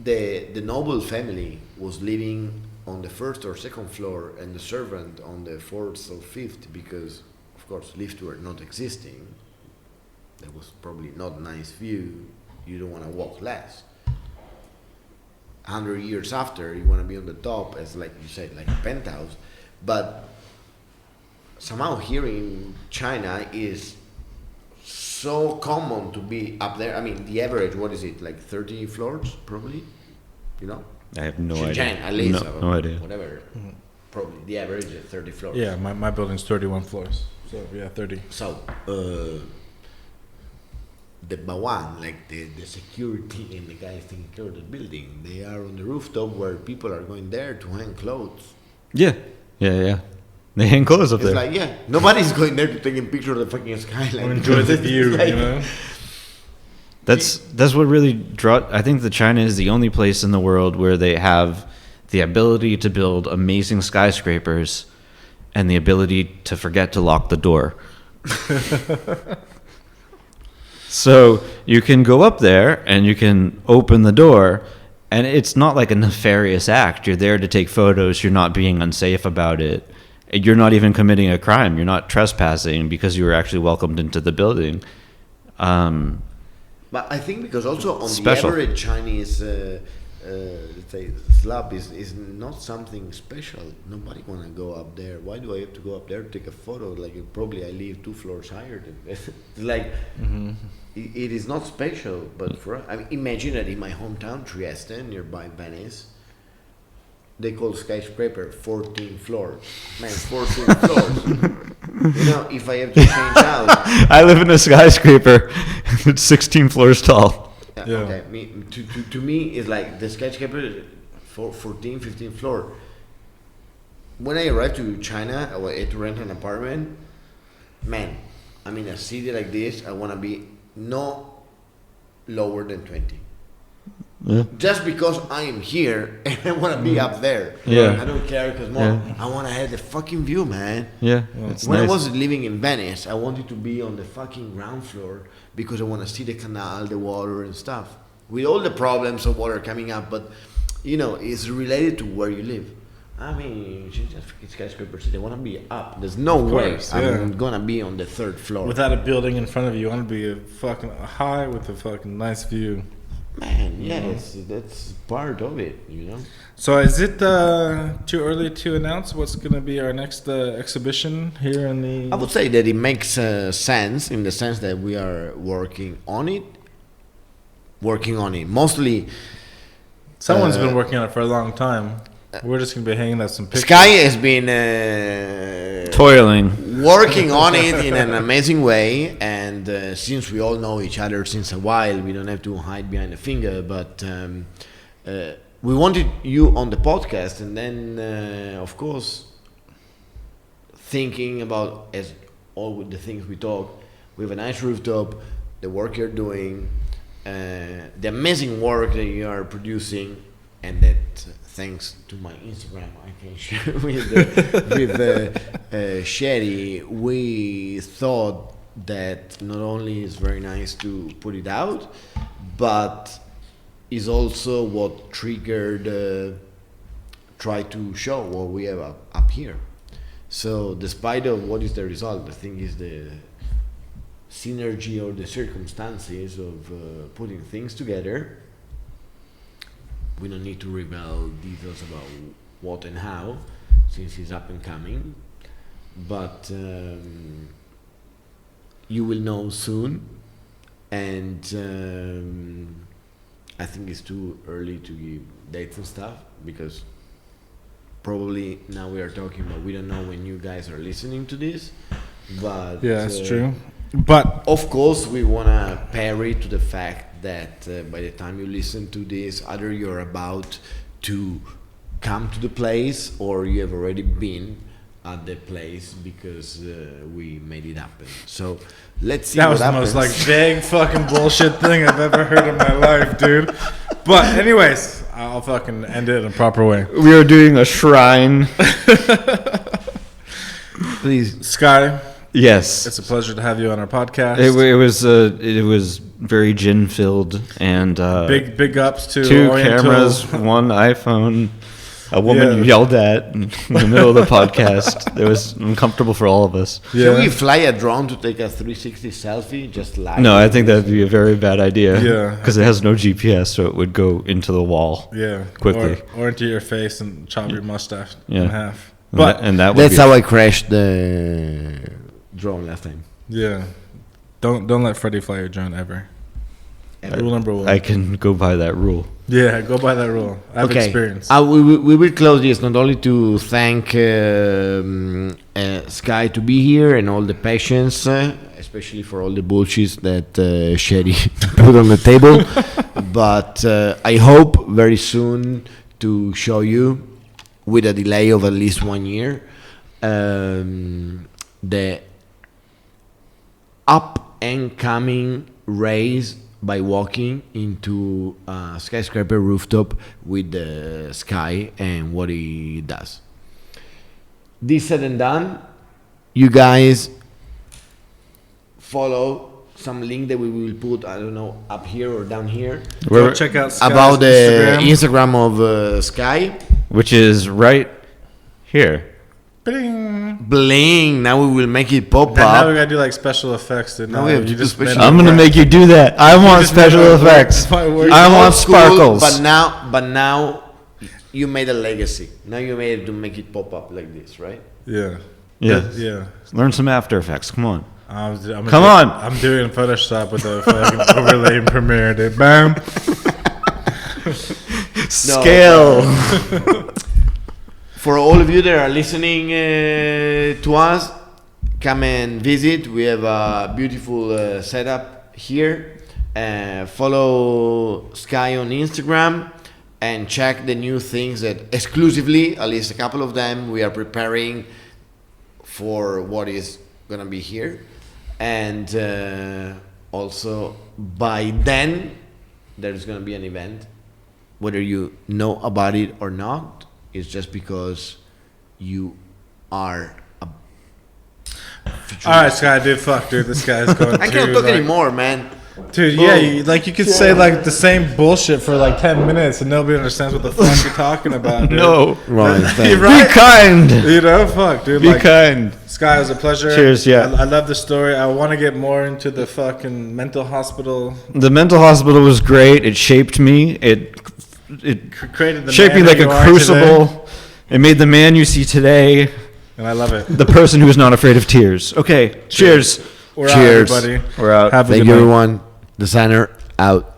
The noble family was living on the first or second floor, and the servant on the fourth or fifth, because of course lifts were not existing. That was probably not a nice view. You don't want to walk less. 100 years after, you want to be on the top, as like you said, like a penthouse. But somehow here in China is so common to be up there. I mean, the average, what is it, like 30 floors, probably? You know? I have no Shenzhen, idea. at least. No idea. Whatever. Probably the average is 30 floors. Yeah, my building's 31 floors. So yeah, 30. So the Bawan, like the security and the guys taking care of the building, they are on the rooftop where people are going there to hang clothes. Yeah. They hang clothes up It's there. like, yeah, nobody's going there to take a picture of the fucking skyline. Enjoy the view, Like, you know. That's what really I think that China is the only place in the world where they have the ability to build amazing skyscrapers and the ability to forget to lock the door. So you can go up there and you can open the door, and it's not like a nefarious act. You're there to take photos. You're not being unsafe about it. You're not even committing a crime. You're not trespassing because you were actually welcomed into the building. But I think because also on Special. the average Chinese, let's say, slab is not something special. Nobody want to go up there. Why do I have to go up there to take a photo? Like probably I live 2 floors higher than this. It's like it is not special. But for I mean, imagine that in my hometown Trieste, nearby Venice, they call skyscraper 14 floors. Man, 14 floors. You know, if I have to change out. I live in a skyscraper. It's 16 floors tall. Yeah. Okay, to me, it's like the skyscraper for 14, 15 floor. When I arrived to China, I had to rent an apartment. Man, I mean, a city like this, I want to be no lower than 20. Yeah. Just because I am here and I want to be up there. Yeah. I don't care because I want to have the fucking view, man. Yeah, it's When nice. I was living in Venice, I wanted to be on the fucking ground floor because I want to see the canal, the water and stuff. With all the problems of water coming up, but you know, it's related to where you live. I mean, it's skyscraper city. I want to be up. There's no way course, I'm gonna be on the 3rd floor. Without a building in front of you, you want to be a fucking high with a fucking nice view. Man, yeah, that's part of it, you know. So is it too early to announce what's going to be our next exhibition here in the... I would say that it makes sense in the sense that we are working on it. Mostly, Someone's been working on it for a long time. We're just going to be hanging out some pictures. Sky has been Toiling. working on it in an amazing way, and since we all know each other since a while, we don't have to hide behind a finger. But we wanted you on the podcast, and then of course, thinking about as all the things we talk, we have a nice rooftop, the work you're doing, the amazing work that you are producing, and that thanks to my Instagram I can share with Sherry, we thought that not only is very nice to put it out, but is also what triggered try to show what we have up here. So despite of what is the result, the thing is the synergy or the circumstances of putting things together. We don't need to reveal details about what and how, since it's up and coming. But you will know soon, and I think it's too early to give dates and stuff, because probably now we are talking, but we don't know when you guys are listening to this. But Yeah, that's true. But of course, we want to parry to the fact that by the time you listen to this, either you're about to come to the place or you have already been at the place, because we made it happen. So let's see that what was the happens. most like vague fucking bullshit thing I've ever heard in my life, dude. But anyways, I'll fucking end it in a proper way. We are doing a shrine. Please. Sky, Yes. it's a pleasure to have you on our podcast. It was very gin filled, and Big ups to 2 Oriental. cameras, 1 iPhone. A woman you Yeah. yelled at in the middle of the podcast. It was uncomfortable for all of us. Yeah. Should we fly a drone to take a 360 selfie just live? No, I think that'd be a very bad idea. Yeah. Because it has no GPS, so it would go into the wall. Yeah, Quickly. or into your face and chop your mustache Yeah. in half. And But that would That's be how I crashed the drone last time. yeah, don't let Freddie fly your drone ever. Ever. Rule number 1. I can go by that rule. Yeah, go by that rule. I have experience. We will close this not only to thank Sky to be here and all the patience, especially for all the bullshit that Sherry put on the table, but I hope very soon to show you, with a delay of at least 1 year, the up and coming race by walking into a skyscraper rooftop with the sky and what it does. This said and done, you guys follow some link that we will put, I don't know, up here or down here, Go check out Sky's about the Instagram. Instagram of Sky. Which is right here. Bling. Bling. Now we will make it pop Now we up. gotta do like special effects. Dude. Now we have to do just special made I'm it gonna work. make you do that. I want just special made it work. effects. That's why it works. I want Old school, sparkles. But now you made a legacy. Now you made it to make it pop up like this, right? Yeah. Yeah. Yeah. Learn some After Effects. Come on. Come on. I'm doing Photoshop with the fucking overlay in Premiere, dude. Bam. Scale. For all of you that are listening to us, come and visit. We have a beautiful setup here. Follow Sky on Instagram and check the new things that exclusively, at least a couple of them, we are preparing for what is going to be here. And also by then, there's going to be an event. Whether you know about it or not, it's just because you are a future. All right, Sky, dude. Fuck, dude. This guy's going. I can't talk anymore, man. Dude, yeah, you could say like the same bullshit for like 10 minutes and nobody understands what the fuck you're talking about, dude. No. Wrong You're thing. right. Be kind. You know, fuck, dude. Be Like, kind. Sky, it was a pleasure. Cheers, yeah. I love the story. I want to get more into the fucking mental hospital. The mental hospital was great. It shaped me. It Created the shaped me man like that a you are today. crucible. It made the man you see today And I love it. the person who is not afraid of tears. Okay, cheers. We're Cheers. out, everybody. We're out. Have a Thank good you, night. everyone. Designer out.